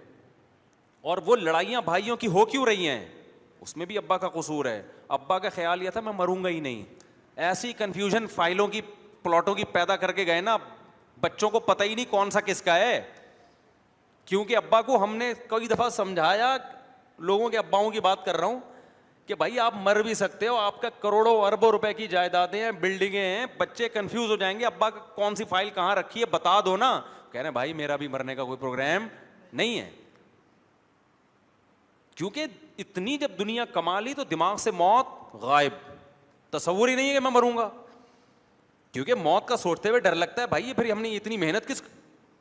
اور وہ لڑائیاں بھائیوں کی ہو کیوں رہی ہیں, اس میں بھی ابا کا قصور ہے. ابا کا خیال یہ تھا میں مروں گا ہی نہیں, ایسی کنفیوژن فائلوں کی پلاٹوں کی پیدا کر کے گئے نا, بچوں کو پتہ ہی نہیں کون سا کس کا ہے. کیونکہ ابا کو ہم نے کئی دفعہ سمجھایا, لوگوں کے اباؤں کی بات کر رہا ہوں, کہ بھائی آپ مر بھی سکتے ہو, آپ کا کروڑوں اربوں روپے کی جائیدادیں ہیں, بلڈنگیں ہیں, بچے کنفیوز ہو جائیں گے ابا کون سی فائل کہاں رکھی ہے بتا دو نا. کہہ رہے ہیں بھائی میرا بھی مرنے کا کوئی پروگرام نہیں ہے. کیونکہ اتنی جب دنیا کما لی تو دماغ سے موت غائب, تصور ہی نہیں ہے کہ میں مروں گا. کیونکہ موت کا سوچتے ہوئے ڈر لگتا ہے, بھائی پھر ہم نے اتنی محنت کس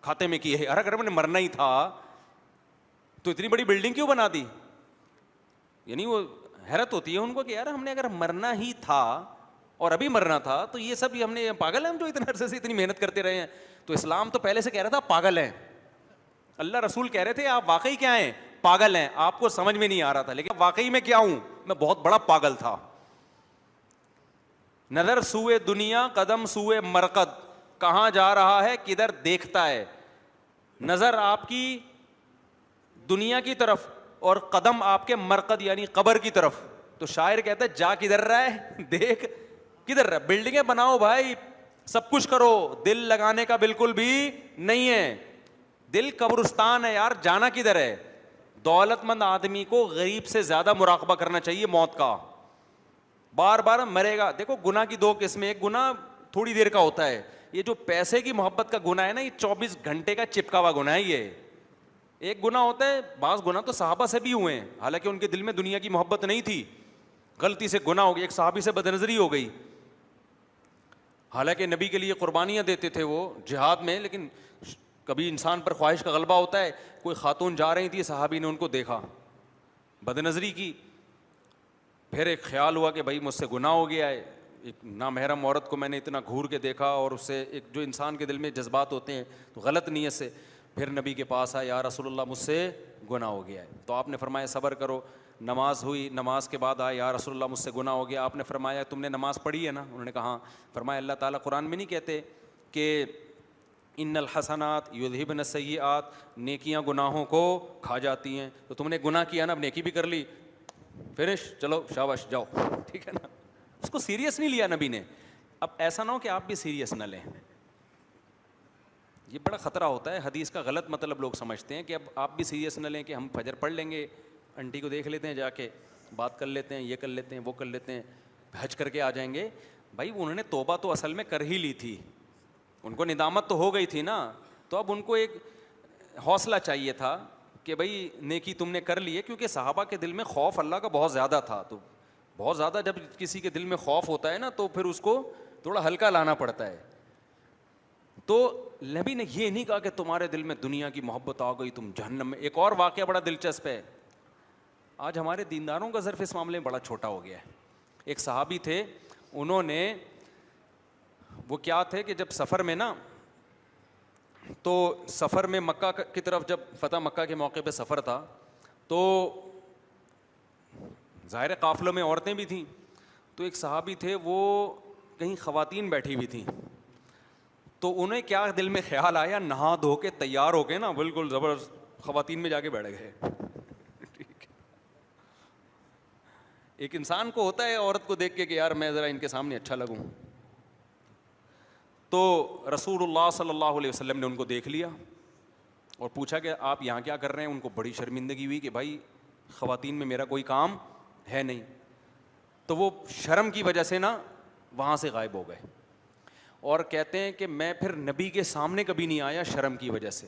کھاتے میں کی ہے, اگر ہم نے مرنا ہی تھا تو اتنی بڑی بلڈنگ کیوں بنا دی. یعنی وہ حیرت ہوتی ہے ان کو کہ یار ہم نے اگر مرنا ہی تھا اور ابھی مرنا تھا تو یہ سب ہم نے پاگل ہیں ہم جو اتنے عرصے سے اتنی محنت کرتے رہے ہیں. تو اسلام تو پہلے سے کہہ رہا تھا پاگل ہیں, اللہ رسول کہہ رہے تھے آپ واقعی کیا ہیں, پاگل ہیں. آپ کو سمجھ میں نہیں آ رہا تھا, لیکن واقعی میں کیا ہوں, میں بہت بڑا پاگل تھا. نظر سوئے دنیا قدم سوئے مرقد, کہاں جا رہا ہے کدھر دیکھتا ہے. نظر آپ کی دنیا کی طرف اور قدم آپ کے مرقد یعنی قبر کی طرف. تو شاعر کہتا ہے جا کدھر رہا ہے, دیکھ کدھر رہا ہے. بلڈنگیں بناؤ بھائی, سب کچھ کرو, دل لگانے کا بالکل بھی نہیں ہے. دل قبرستان ہے یار, جانا کدھر ہے. دولت مند آدمی کو غریب سے زیادہ مراقبہ کرنا چاہیے موت کا, بار بار مرے گا. دیکھو گناہ کی دو قسمیں, ایک گناہ تھوڑی دیر کا ہوتا ہے, یہ جو پیسے کی محبت کا گناہ ہے نا, یہ 24 گھنٹے کا چپکا ہوا گناہ ہے. یہ ایک گناہ ہوتا ہے, بعض گناہ تو صحابہ سے بھی ہوئے ہیں حالانکہ ان کے دل میں دنیا کی محبت نہیں تھی, غلطی سے گناہ ہو گیا. ایک صحابی سے بدنظری ہو گئی, حالانکہ نبی کے لیے قربانیاں دیتے تھے وہ جہاد میں, لیکن کبھی انسان پر خواہش کا غلبہ ہوتا ہے. کوئی خاتون جا رہی تھی, صحابی نے ان کو دیکھا, بدنظری کی, پھر ایک خیال ہوا کہ بھائی مجھ سے گناہ ہو گیا ہے, ایک نامحرم عورت کو میں نے اتنا گھور کے دیکھا, اور اس سے ایک جو انسان کے دل میں جذبات ہوتے ہیں تو غلط نیت سے, پھر نبی کے پاس آیا, یا رسول اللہ مجھ سے گناہ ہو گیا ہے. تو آپ نے فرمایا صبر کرو. نماز ہوئی, نماز کے بعد آیا, یا رسول اللہ مجھ سے گناہ ہو گیا. آپ نے فرمایا تم نے نماز پڑھی ہے نا, انہوں نے کہا ہاں. فرمایا اللہ تعالیٰ قرآن میں نہیں کہتے کہ ان الحسنات یذہبن السیئات, نیکیاں گناہوں کو کھا جاتی ہیں. تو تم نے گناہ کیا نا, اب نیکی بھی کر لی, فنش, چلو شاباش جاؤ, ٹھیک ہے نا. اس کو سیریس نہیں لیا نبی نے. اب ایسا نہ ہو کہ آپ بھی سیریس نہ لیں, یہ بڑا خطرہ ہوتا ہے. حدیث کا غلط مطلب لوگ سمجھتے ہیں کہ اب آپ بھی سیریس نہ لیں کہ ہم فجر پڑھ لیں گے, انٹی کو دیکھ لیتے ہیں جا کے, بات کر لیتے ہیں, یہ کر لیتے ہیں, وہ کر لیتے ہیں, حج کر کے آ جائیں گے. بھائی انہوں نے توبہ تو اصل میں کر ہی لی تھی, ان کو ندامت تو ہو گئی تھی نا, تو اب ان کو ایک حوصلہ چاہیے تھا کہ بھائی نیکی تم نے کر لی ہے. کیونکہ صحابہ کے دل میں خوف اللہ کا بہت زیادہ تھا, تو بہت زیادہ جب کسی کے دل میں خوف ہوتا ہے نا تو پھر اس کو تھوڑا ہلکا لانا پڑتا ہے. تو نبی نے یہ نہیں کہا کہ تمہارے دل میں دنیا کی محبت آ گئی تم جہنم میں. ایک اور واقعہ بڑا دلچسپ ہے, آج ہمارے دینداروں کا ظرف اس معاملے میں بڑا چھوٹا ہو گیا ہے. ایک صحابی تھے, انہوں نے, وہ کیا تھے کہ جب سفر میں نا, تو سفر میں مکہ کی طرف, جب فتح مکہ کے موقع پہ سفر تھا, تو ظاہر قافلوں میں عورتیں بھی تھیں. تو ایک صحابی تھے, وہ کہیں خواتین بیٹھی ہوئی تھیں, تو انہیں کیا دل میں خیال آیا, نہا دھو کے تیار ہو کے نا بالکل زبردست خواتین میں جا کے بیٹھ گئے. ایک انسان کو ہوتا ہے عورت کو دیکھ کے کہ یار میں ذرا ان کے سامنے اچھا لگوں. تو رسول اللہ صلی اللہ علیہ وسلم نے ان کو دیکھ لیا اور پوچھا کہ آپ یہاں کیا کر رہے ہیں. ان کو بڑی شرمندگی ہوئی کہ بھائی خواتین میں میرا کوئی کام ہے نہیں. تو وہ شرم کی وجہ سے نا وہاں سے غائب ہو گئے, اور کہتے ہیں کہ میں پھر نبی کے سامنے کبھی نہیں آیا شرم کی وجہ سے.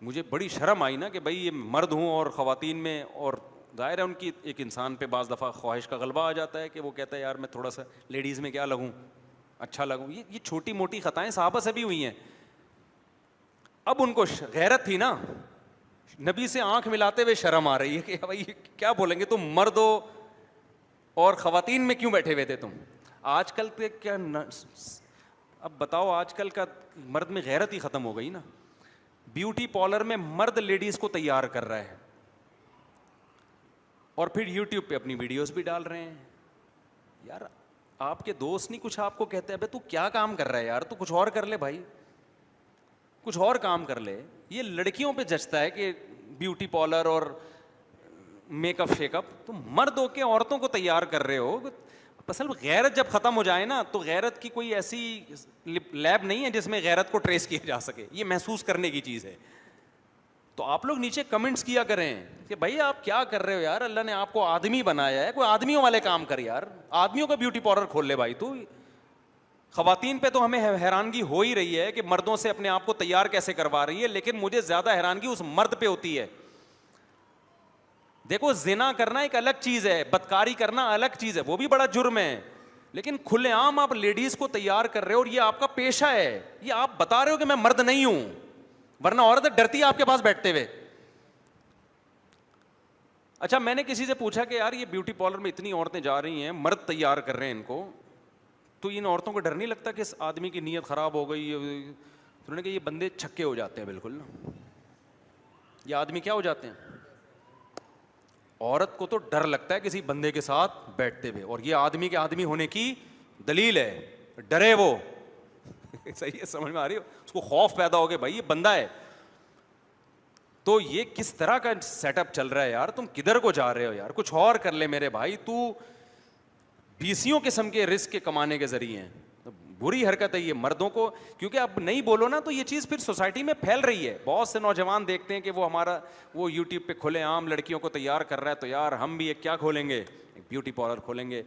مجھے بڑی شرم آئی نا کہ بھائی یہ مرد ہوں اور خواتین میں, اور ظاہر ہے ان کی ایک انسان پہ بعض دفعہ خواہش کا غلبہ آ جاتا ہے کہ وہ کہتا ہے یار میں تھوڑا سا لیڈیز میں کیا لگوں, اچھا لگوں. یہ چھوٹی موٹی خطائیں صحابہ سے بھی ہوئی ہیں. اب ان کو غیرت تھی نا, نبی سے آنکھ ملاتے ہوئے شرم آ رہی ہے کہ بھائی کیا بولیں گے, تم مرد ہو اور خواتین میں کیوں بیٹھے ہوئے تھے تم. آج کل کے کیا اب بتاؤ, آج کل کا مرد میں غیرت ہی ختم ہو گئی نا. بیوٹی پارلر میں مرد لیڈیز کو تیار کر رہا ہے اور پھر یوٹیوب پہ اپنی ویڈیوز بھی ڈال رہے ہیں. یار آپ کے دوست نہیں کچھ آپ کو کہتے ہیں بھائی تو کیا کام کر رہا ہے یار, تو کچھ اور کر لے بھائی, کچھ اور کام کر لے. یہ لڑکیوں پہ جچتا ہے کہ بیوٹی پارلر اور میک اپ شیک اپ, تم مرد ہو کے عورتوں کو تیار کر رہے ہو. اصل غیرت جب ختم ہو جائے نا تو غیرت کی کوئی ایسی لیب نہیں ہے جس میں غیرت کو ٹریس کیا جا سکے, یہ محسوس کرنے کی چیز ہے. تو آپ لوگ نیچے کمنٹس کیا کریں کہ بھائی آپ کیا کر رہے ہو یار, اللہ نے آپ کو آدمی بنایا ہے, کوئی آدمیوں والے کام کر یار, آدمیوں کا بیوٹی پارلر کھول لے بھائی. تو خواتین پہ تو ہمیں حیرانگی ہو ہی رہی ہے کہ مردوں سے اپنے آپ کو تیار کیسے کروا رہی ہے, لیکن مجھے زیادہ حیرانگی اس مرد پہ ہوتی ہے. دیکھو زنا کرنا ایک الگ چیز ہے, بدکاری کرنا الگ چیز ہے, وہ بھی بڑا جرم ہے, لیکن کھلے عام آپ لیڈیز کو تیار کر رہے ہو اور یہ آپ کا پیشہ ہے, یہ آپ بتا رہے ہو کہ میں مرد نہیں ہوں, ورنہ عورت ڈرتی ہے آپ کے پاس بیٹھتے ہوئے. اچھا میں نے کسی سے پوچھا کہ یار یہ بیوٹی پارلر میں اتنی عورتیں جا رہی ہیں, مرد تیار کر رہے ہیں ان کو, تو ان عورتوں کو ڈر نہیں لگتا کہ اس آدمی کی نیت خراب ہو گئی؟ انہوں نے کہا یہ بندے چھکے ہو جاتے ہیں بالکل نا, یہ آدمی کیا ہو جاتے ہیں, عورت کو تو ڈر لگتا ہے کسی بندے کے ساتھ بیٹھتے ہوئے, اور یہ آدمی کے آدمی ہونے کی دلیل ہے, ڈرے وہ. صحیح ہے, سمجھ میں آ رہی ہو, اس کو خوف پیدا ہو گیا بھائی یہ بندہ ہے. تو یہ کس طرح کا سیٹ اپ چل رہا ہے یار, تم کدھر کو جا رہے ہو یار, کچھ اور کر لے میرے بھائی. تو بیسیوں قسم کے رزق کے کمانے کے ذریعے ہیں, بری حرکت ہے یہ مردوں کو, کیونکہ اب نہیں بولو نا تو یہ چیز پھر سوسائٹی میں پھیل رہی ہے. بہت سے نوجوان دیکھتے ہیں کہ وہ یوٹیوب پہ کھلے عام لڑکیوں کو تیار کر رہا ہے, تو یار ہم بھی ایک کیا کھولیں گے, ایک بیوٹی پارلر کھولیں گے.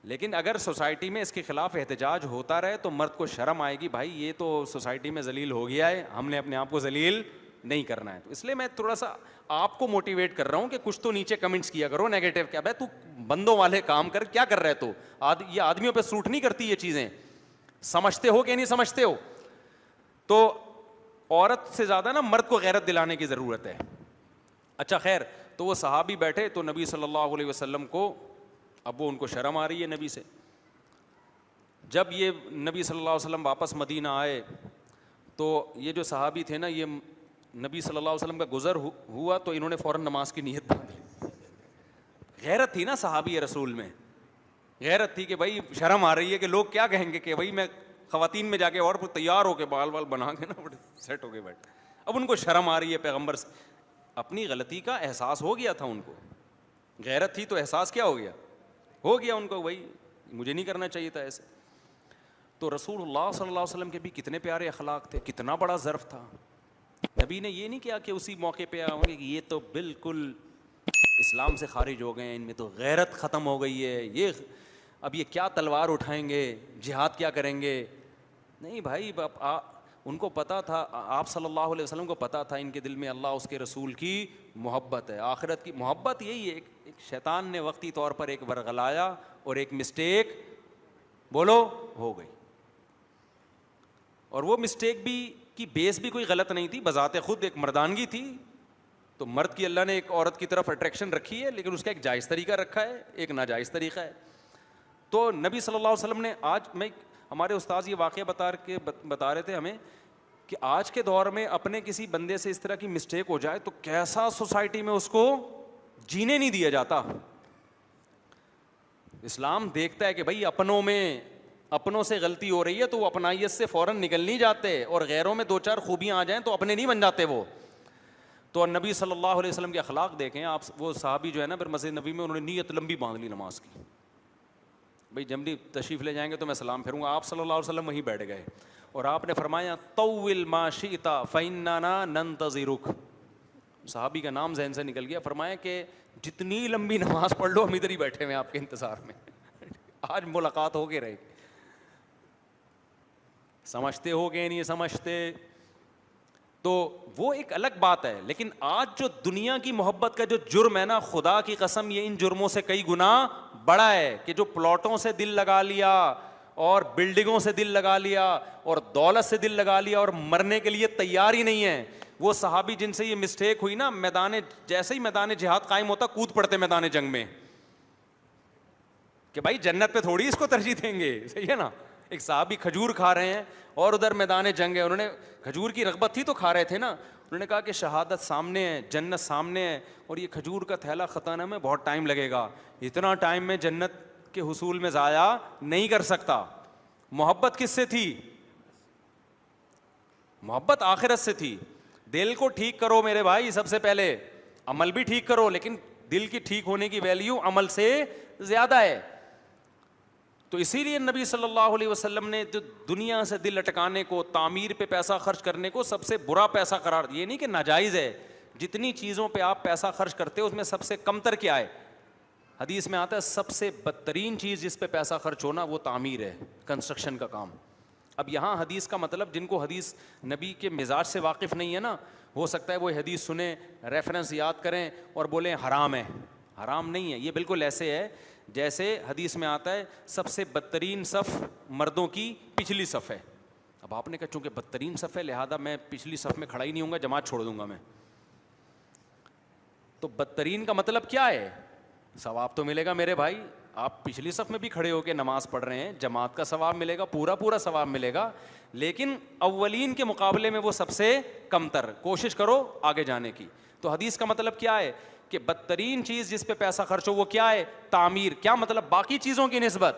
لیکن اگر سوسائٹی میں اس کے خلاف احتجاج ہوتا رہے تو مرد کو شرم آئے گی, بھائی یہ تو سوسائٹی میں ذلیل ہو گیا ہے, ہم نے اپنے آپ کو ذلیل نہیں کرنا ہے. تو اس لیے میں تھوڑا سا آپ کو موٹیویٹ کر رہا ہوں کہ کچھ تو نیچے کمنٹس کیا کرو نیگیٹو, کیا بھائی تو بندوں والے کام کر, کیا کر رہے تو یہ آدمیوں پہ سوٹ نہیں کرتی یہ چیزیں, سمجھتے ہو کہ نہیں سمجھتے ہو؟ تو عورت سے زیادہ نا مرد کو غیرت دلانے کی ضرورت ہے. اچھا خیر, تو وہ صحابی بیٹھے تو نبی صلی اللہ علیہ وسلم کو, اب وہ ان کو شرم آ رہی ہے نبی سے. جب یہ نبی صلی اللہ علیہ وسلم واپس مدینہ آئے تو یہ جو صحابی تھے نا, یہ نبی صلی اللہ علیہ وسلم کا گزر ہوا تو انہوں نے فوراً نماز کی نیت باندھ لی. غیرت تھی نا صحابی رسول میں, غیرت تھی کہ بھائی شرم آ رہی ہے کہ لوگ کیا کہیں گے کہ بھائی میں خواتین میں جا کے اور تیار ہو کے بال بنا کے نا بڑے سیٹ ہو کے بیٹھ. اب ان کو شرم آ رہی ہے پیغمبر سے, اپنی غلطی کا احساس ہو گیا تھا ان کو, غیرت تھی تو احساس کیا ہو گیا ان کو, بھائی مجھے نہیں کرنا چاہیے تھا ایسے. تو رسول اللہ صلی اللہ علیہ وسلم کے بھی کتنے پیارے اخلاق تھے, کتنا بڑا ظرف تھا. نبی نے یہ نہیں کیا کہ اسی موقع پہ آؤں گے کہ یہ تو بالکل اسلام سے خارج ہو گئے ہیں, ان میں تو غیرت ختم ہو گئی ہے, اب یہ کیا تلوار اٹھائیں گے, جہاد کیا کریں گے. نہیں بھائی, ان کو پتا تھا, آپ صلی اللہ علیہ وسلم کو پتا تھا ان کے دل میں اللہ اس کے رسول کی محبت ہے, آخرت کی محبت. یہی ہے ایک شیطان نے وقتی طور پر ایک ورغلایا اور ایک مسٹیک بولو ہو گئی, اور وہ مسٹیک بھی کی بیس بھی کوئی غلط نہیں تھی, بذات خود ایک مردانگی تھی. تو مرد کی اللہ نے ایک عورت کی طرف اٹریکشن رکھی ہے, لیکن اس کا ایک جائز طریقہ رکھا ہے, ایک ناجائز طریقہ ہے. تو نبی صلی اللہ علیہ وسلم نے, آج ہمارے استاذ یہ واقعہ بتا رہے تھے ہمیں کہ آج کے دور میں اپنے کسی بندے سے اس طرح کی مسٹیک ہو جائے تو کیسا سوسائٹی میں اس کو جینے نہیں دیا جاتا. اسلام دیکھتا ہے کہ بھائی اپنوں سے غلطی ہو رہی ہے تو وہ اپنائیت سے فوراً نکل نہیں جاتے, اور غیروں میں دو چار خوبیاں آ جائیں تو اپنے نہیں بن جاتے وہ. تو نبی صلی اللہ علیہ وسلم کے اخلاق دیکھیں آپ. وہ صحابی جو ہے نا پھر مسجد نبی میں انہوں نے نیت لمبی باندھ لی نماز کی, بھائی جب بھی تشریف لے جائیں گے تو میں سلام پھروں گا. آپ صلی اللہ علیہ وسلم وہیں بیٹھ گئے اور آپ نے فرمایا طول ما شئت فإننا ننتظرک. صحابی کا نام ذہن سے نکل گیا, فرمایا کہ جتنی لمبی نماز پڑھ لو ہم ادھر ہی بیٹھے ہوئے آپ کے انتظار میں, آج ملاقات ہو کے رہے. سمجھتے ہو کہ نہیں سمجھتے؟ تو وہ ایک الگ بات ہے. لیکن آج جو دنیا کی محبت کا جو جرم ہے نا, خدا کی قسم یہ ان جرموں سے کئی گنا بڑا ہے, کہ جو پلاٹوں سے دل لگا لیا اور بلڈنگوں سے دل لگا لیا اور دولت سے دل لگا لیا اور مرنے کے لیے تیار ہی نہیں ہے. وہ صحابی جن سے یہ مسٹیک ہوئی نا, جیسے ہی میدان جہاد قائم ہوتا کود پڑتے میدان جنگ میں, کہ بھائی جنت پہ تھوڑی اس کو ترجیح دیں گے. صحیح ہے نا, ایک صحابی کھجور کھا رہے ہیں اور ادھر میدان جنگ ہے, انہوں نے کھجور کی رغبت تھی تو کھا رہے تھے نا, انہوں نے کہا کہ شہادت سامنے ہے, جنت سامنے ہے, اور یہ کھجور کا تھیلا ختم میں بہت ٹائم لگے گا, اتنا ٹائم میں جنت کے حصول میں ضائع نہیں کر سکتا. محبت کس سے تھی؟ محبت آخرت سے تھی. دل کو ٹھیک کرو میرے بھائی, سب سے پہلے عمل بھی ٹھیک کرو, لیکن دل کی ٹھیک ہونے کی ویلیو عمل سے زیادہ ہے. تو اسی لیے نبی صلی اللہ علیہ وسلم نے جو دنیا سے دل اٹکانے کو, تعمیر پہ پیسہ خرچ کرنے کو سب سے برا پیسہ قرار, یہ نہیں کہ ناجائز ہے, جتنی چیزوں پہ آپ پیسہ خرچ کرتے ہو اس میں سب سے کمتر کیا ہے؟ حدیث میں آتا ہے سب سے بدترین چیز جس پہ پیسہ خرچ ہونا وہ تعمیر ہے, کنسٹرکشن کا کام. اب یہاں حدیث کا مطلب, جن کو حدیث نبی کے مزاج سے واقف نہیں ہے نا, ہو سکتا ہے وہ حدیث سنیں, ریفرنس یاد کریں اور بولیں حرام ہے. حرام نہیں ہے, یہ بالکل ایسے ہے جیسے حدیث میں آتا ہے سب سے بدترین صف مردوں کی پچھلی صف ہے. اب آپ نے کہا چونکہ بدترین صف ہے لہذا میں پچھلی صف میں کھڑا ہی نہیں ہوں گا, جماعت چھوڑ دوں گا میں. تو بدترین کا مطلب کیا ہے؟ ثواب تو ملے گا میرے بھائی, آپ پچھلی صف میں بھی کھڑے ہو کے نماز پڑھ رہے ہیں, جماعت کا ثواب ملے گا, پورا ثواب ملے گا, لیکن اولین کے مقابلے میں وہ سب سے کم تر. کوشش کرو آگے جانے کی. تو حدیث کا مطلب کیا ہے کہ بدترین چیز جس پہ پیسہ خرچ ہو وہ کیا ہے؟ تعمیر. کیا مطلب؟ باقی چیزوں کی نسبت.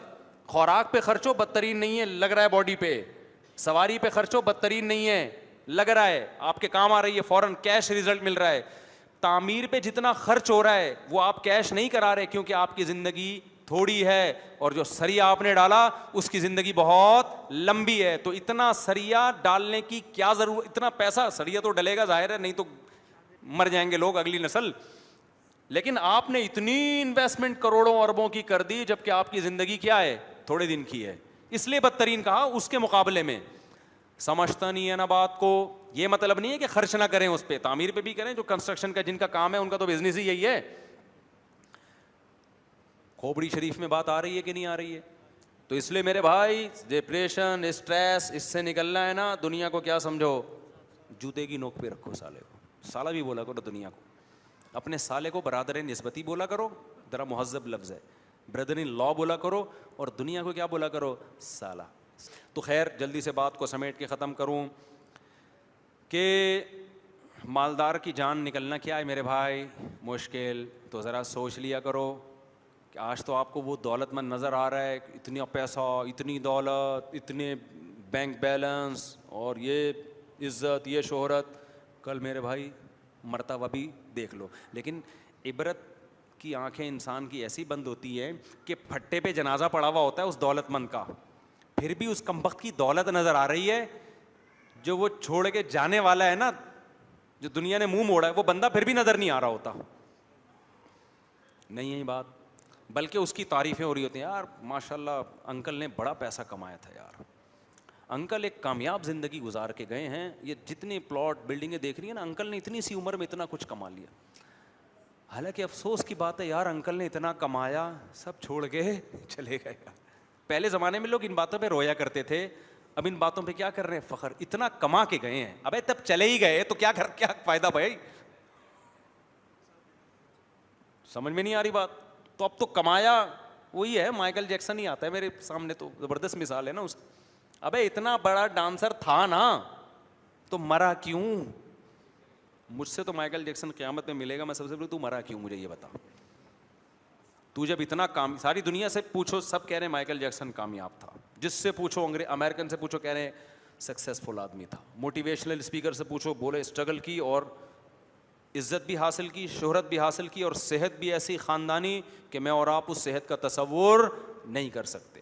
خوراک پہ خرچ ہو بدترین نہیں ہے, لگ رہا ہے باڈی پہ. سواری پہ خرچ ہو بدترین نہیں ہے, لگ رہا ہے آپ کے کام آ رہی ہے, فوراً کیش ریزلٹ مل رہا ہے. تعمیر پہ جتنا خرچ ہو رہا ہے وہ آپ کیش نہیں کرا رہے, کیونکہ آپ کی زندگی تھوڑی ہے اور جو سریا آپ نے ڈالا اس کی زندگی بہت لمبی ہے. تو اتنا سریا ڈالنے کی کیا ضرورت؟ اتنا پیسہ سریا تو ڈلے گا ظاہر ہے, نہیں تو مر جائیں گے لوگ, اگلی نسل. لیکن آپ نے اتنی انویسٹمنٹ کروڑوں اربوں کی کر دی جبکہ آپ کی زندگی کیا ہے؟ تھوڑے دن کی ہے. اس لیے بدترین کہا اس کے مقابلے میں. سمجھتا نہیں ہے نا بات کو. یہ مطلب نہیں ہے کہ خرچ نہ کریں اس پہ, تعمیر پہ بھی کریں. جو کنسٹرکشن کا جن کا کام ہے ان کا تو بزنس ہی یہی ہے. کھوپڑی شریف میں بات آ رہی ہے کہ نہیں آ رہی ہے؟ تو اس لیے میرے بھائی ڈپریشن, اسٹریس, اس سے نکلنا ہے نا, دنیا کو کیا سمجھو, جوتے کی نوک پہ رکھو سالے کو. سالہ بھی بولا کرو دنیا کو, اپنے سالے کو برادر نسبتی بولا کرو, ذرا مہذب لفظ ہے, بردر ان لا بولا کرو, اور دنیا کو کیا بولا کرو؟ سالہ. تو خیر جلدی سے بات کو سمیٹ کے ختم کروں کہ مالدار کی جان نکلنا کیا ہے میرے بھائی؟ مشکل. تو ذرا سوچ لیا کرو کہ آج تو آپ کو وہ دولت مند نظر آ رہا ہے, اتنا پیسہ, اتنی دولت, اتنے بینک بیلنس, اور یہ عزت, یہ شہرت. کل میرے بھائی مرتبہ بھی دیکھ لو. لیکن عبرت کی آنکھیں انسان کی ایسی بند ہوتی ہے کہ پھٹے پہ جنازہ پڑا ہوا ہوتا ہے اس دولت مند کا, پھر بھی اس کمبخت کی دولت نظر آ رہی ہے. جو وہ چھوڑ کے جانے والا ہے نا, جو دنیا نے منہ موڑا ہے, وہ بندہ پھر بھی نظر نہیں آ رہا ہوتا. نہیں ہے بات, بلکہ اس کی تعریفیں ہو رہی ہوتی ہیں. یار ماشاء اللہ انکل نے بڑا پیسہ کمایا تھا یار, انکل ایک کامیاب زندگی گزار کے گئے ہیں, یہ جتنے پلاٹ بلڈنگیں دیکھ رہی ہیں نا, انکل نے اتنی سی عمر میں اتنا کچھ کما لیا. حالانکہ افسوس کی بات ہے یار, انکل نے اتنا کمایا, سب چھوڑ کے چلے گئے. پہلے زمانے میں لوگ ان باتوں پہ رویا کرتے تھے, اب ان باتوں پہ کیا کر رہے ہیں؟ فخر. اتنا کما کے گئے ہیں, ابے تب چلے ہی گئے تو کیا فائدہ بھائی؟ سمجھ میں نہیں آ رہی بات. تو اب تو کمایا وہی ہے, مائیکل جیکسن ہی آتا ہے میرے سامنے, تو زبردست مثال ہے نا اس. ابے اتنا بڑا ڈانسر تھا نا, تو مرا کیوں؟ مجھ سے تو مائیکل جیکسن قیامت میں ملے گا, میں سب سے پہلے تو مرا کیوں مجھے یہ بتا. تو جب اتنا ساری دنیا سے پوچھو, سب کہہ رہے ہیں مائیکل جیکسن کامیاب تھا. جس سے پوچھو, امریکن سے پوچھو, کہہ رہے ہیں سکسیسفل آدمی تھا. موٹیویشنل اسپیکر سے پوچھو, بولے اسٹرگل کی اور عزت بھی حاصل کی, شہرت بھی حاصل کی, اور صحت بھی ایسی خاندانی کہ میں اور آپ اس صحت کا تصور نہیں کر سکتے.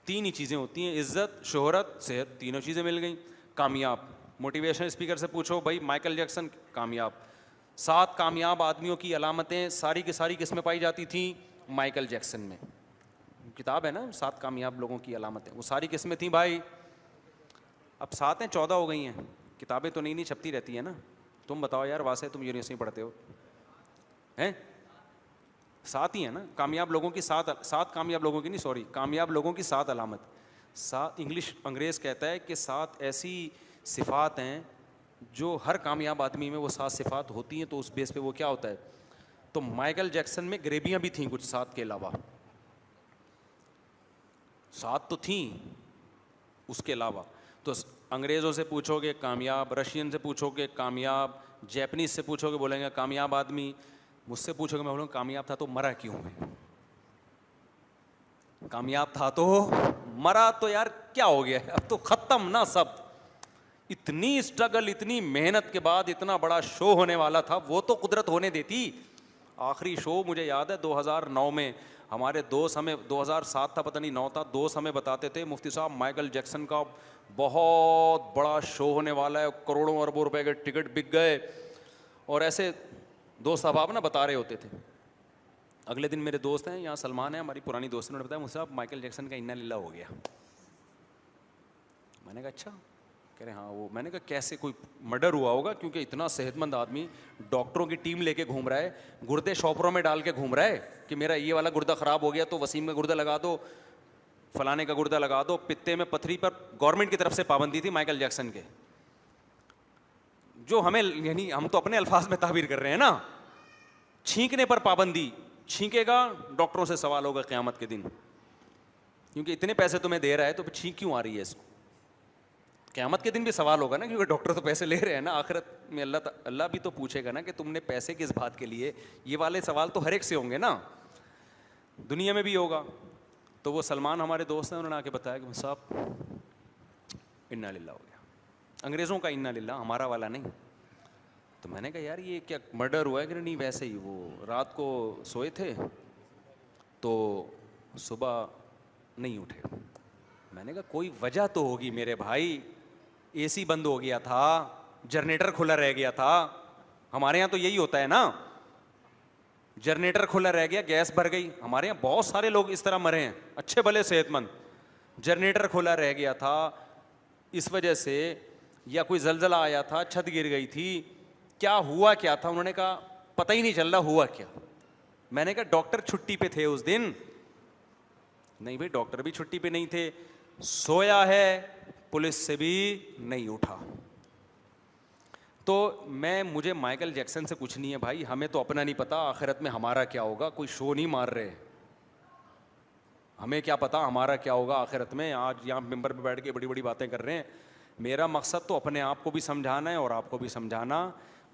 تین ہی چیزیں ہوتی ہیں, عزت, شہرت, صحت, تینوں چیزیں مل گئیں, کامیاب. موٹیویشنل اسپیکر سے پوچھو بھائی مائیکل جیکسن کامیاب. 7 کامیاب آدمیوں کی علامتیں ساری کی ساری کس میں پائی جاتی تھیں؟ مائیکل جیکسن میں. کتاب ہے نا 7 کامیاب لوگوں کی علامتیں, وہ ساری کس میں تھیں بھائی؟ اب 7 ہیں, 14 ہو گئی ہیں. کتابیں تو نئی چھپتی رہتی ہیں نا. تم بتاؤ یار, واسطے تم یونیورسٹی پڑھتے ہو ہیں, 7 ہی ہیں نا کامیاب لوگوں کی. 7 کامیاب لوگوں کی نہیں, سوری, کامیاب لوگوں کی 7 علامت. 7 انگریز کہتا ہے کہ 7 ایسی صفات ہیں جو ہر کامیاب آدمی میں وہ 7 صفات ہوتی ہیں, تو اس بیس پہ وہ کیا ہوتا ہے. تو مائیکل جیکسن میں غریبیاں بھی تھیں کچھ 7 کے علاوہ, 7 تو تھیں اس کے علاوہ. تو انگریزوں سے پوچھو گے کامیاب, رشین سے پوچھو گے کامیاب, جیپنیز سے پوچھو گے بولیں گے کامیاب آدمی. مجھ سے پوچھو گے, میں بولوں کامیاب تھا تو مرا کیوں ہے. کامیاب تھا تو مرا تو یار کیا ہو گیا ہے, اب تو ختم نا سب. اتنی اسٹرگل, اتنی محنت کے بعد اتنا بڑا شو ہونے والا تھا, وہ تو قدرت ہونے دیتی. آخری شو مجھے یاد ہے 2009 میں ہمارے دوست, ہمیں 2007 تھا پتہ نہیں 9 تھا, دوست ہمیں بتاتے تھے مفتی صاحب مائیکل جیکسن کا بہت بڑا شو ہونے والا ہے, کروڑوں اربوں روپے کے ٹکٹ بک گئے. اور ایسے دوست احباب نا بتا رہے ہوتے تھے. اگلے دن میرے دوست ہیں یہاں سلمان ہیں, ہماری پرانی دوست, نے بتایا مجھے صاحب مائیکل جیکسن کا انا للہ ہو گیا. میں نے کہا اچھا, کہہ رہے ہاں وہ. میں نے کہا کیسے, کوئی مرڈر ہوا ہوگا کیونکہ اتنا صحت مند آدمی ڈاکٹروں کی ٹیم لے کے گھوم رہا ہے, گردے شاپروں میں ڈال کے گھوم رہا ہے کہ میرا یہ والا گردہ خراب ہو گیا تو وسیم کا گردہ لگا دو, فلانے کا گردہ لگا دو. پتے میں پتھری پر گورنمنٹ کی طرف سے پابندی تھی مائیکل جیکسن کے, جو ہمیں یعنی ہم تو اپنے الفاظ میں تعبیر کر رہے ہیں نا. چھینکنے پر پابندی, چھینکے گا ڈاکٹروں سے سوال ہوگا قیامت کے دن, کیونکہ اتنے پیسے تمہیں دے رہا ہے تو پھر چھینک کیوں آ رہی ہے اس کو. قیامت کے دن بھی سوال ہوگا نا, کیونکہ ڈاکٹر تو پیسے لے رہے ہیں نا. آخرت میں اللہ بھی تو پوچھے گا نا کہ تم نے پیسے کس بات کے لیے. یہ والے سوال تو ہر ایک سے ہوں گے نا, دنیا میں بھی ہوگا. تو وہ سلمان ہمارے دوست ہیں, انہوں نے آ کے بتایا کہ صاحب انا للہ ہو گیا. انگریزوں کا انا للہ, ہمارا والا نہیں. تو میں نے کہا یار یہ کیا مرڈر ہوا ہے کہ نہیں. ویسے ہی وہ رات کو سوئے تھے تو صبح نہیں اٹھے. میں نے کہا کوئی وجہ تو ہوگی میرے بھائی, اے سی بند ہو گیا تھا, جنریٹر کھلا رہ گیا تھا. ہمارے یہاں تو یہی ہوتا ہے نا, جنریٹر کھلا رہ گیا, گیس بھر گئی. ہمارے یہاں بہت سارے لوگ اس طرح مرے ہیں, اچھے بھلے صحت مند, جنریٹر کھلا رہ گیا تھا اس وجہ سے, یا کوئی زلزلہ آیا تھا, چھت گر گئی تھی, کیا ہوا کیا تھا. انہوں نے کہا پتہ ہی نہیں چل رہا ہوا کیا. میں نے کہا ڈاکٹر چھٹی پہ تھے اس دن. نہیں بھائی ڈاکٹر بھی چھٹی پہ نہیں تھے, سویا ہے, پولیس سے بھی نہیں اٹھا. تو مجھے مائیکل جیکسن سے کچھ نہیں ہے بھائی, ہمیں تو اپنا نہیں پتا آخرت میں ہمارا کیا ہوگا. کوئی شو نہیں مار رہے, ہمیں کیا پتا ہمارا کیا ہوگا آخرت میں. آج یہاں ممبر پہ بیٹھ کے بڑی بڑی باتیں کر رہے ہیں. میرا مقصد تو اپنے آپ کو بھی سمجھانا ہے اور آپ کو بھی سمجھانا.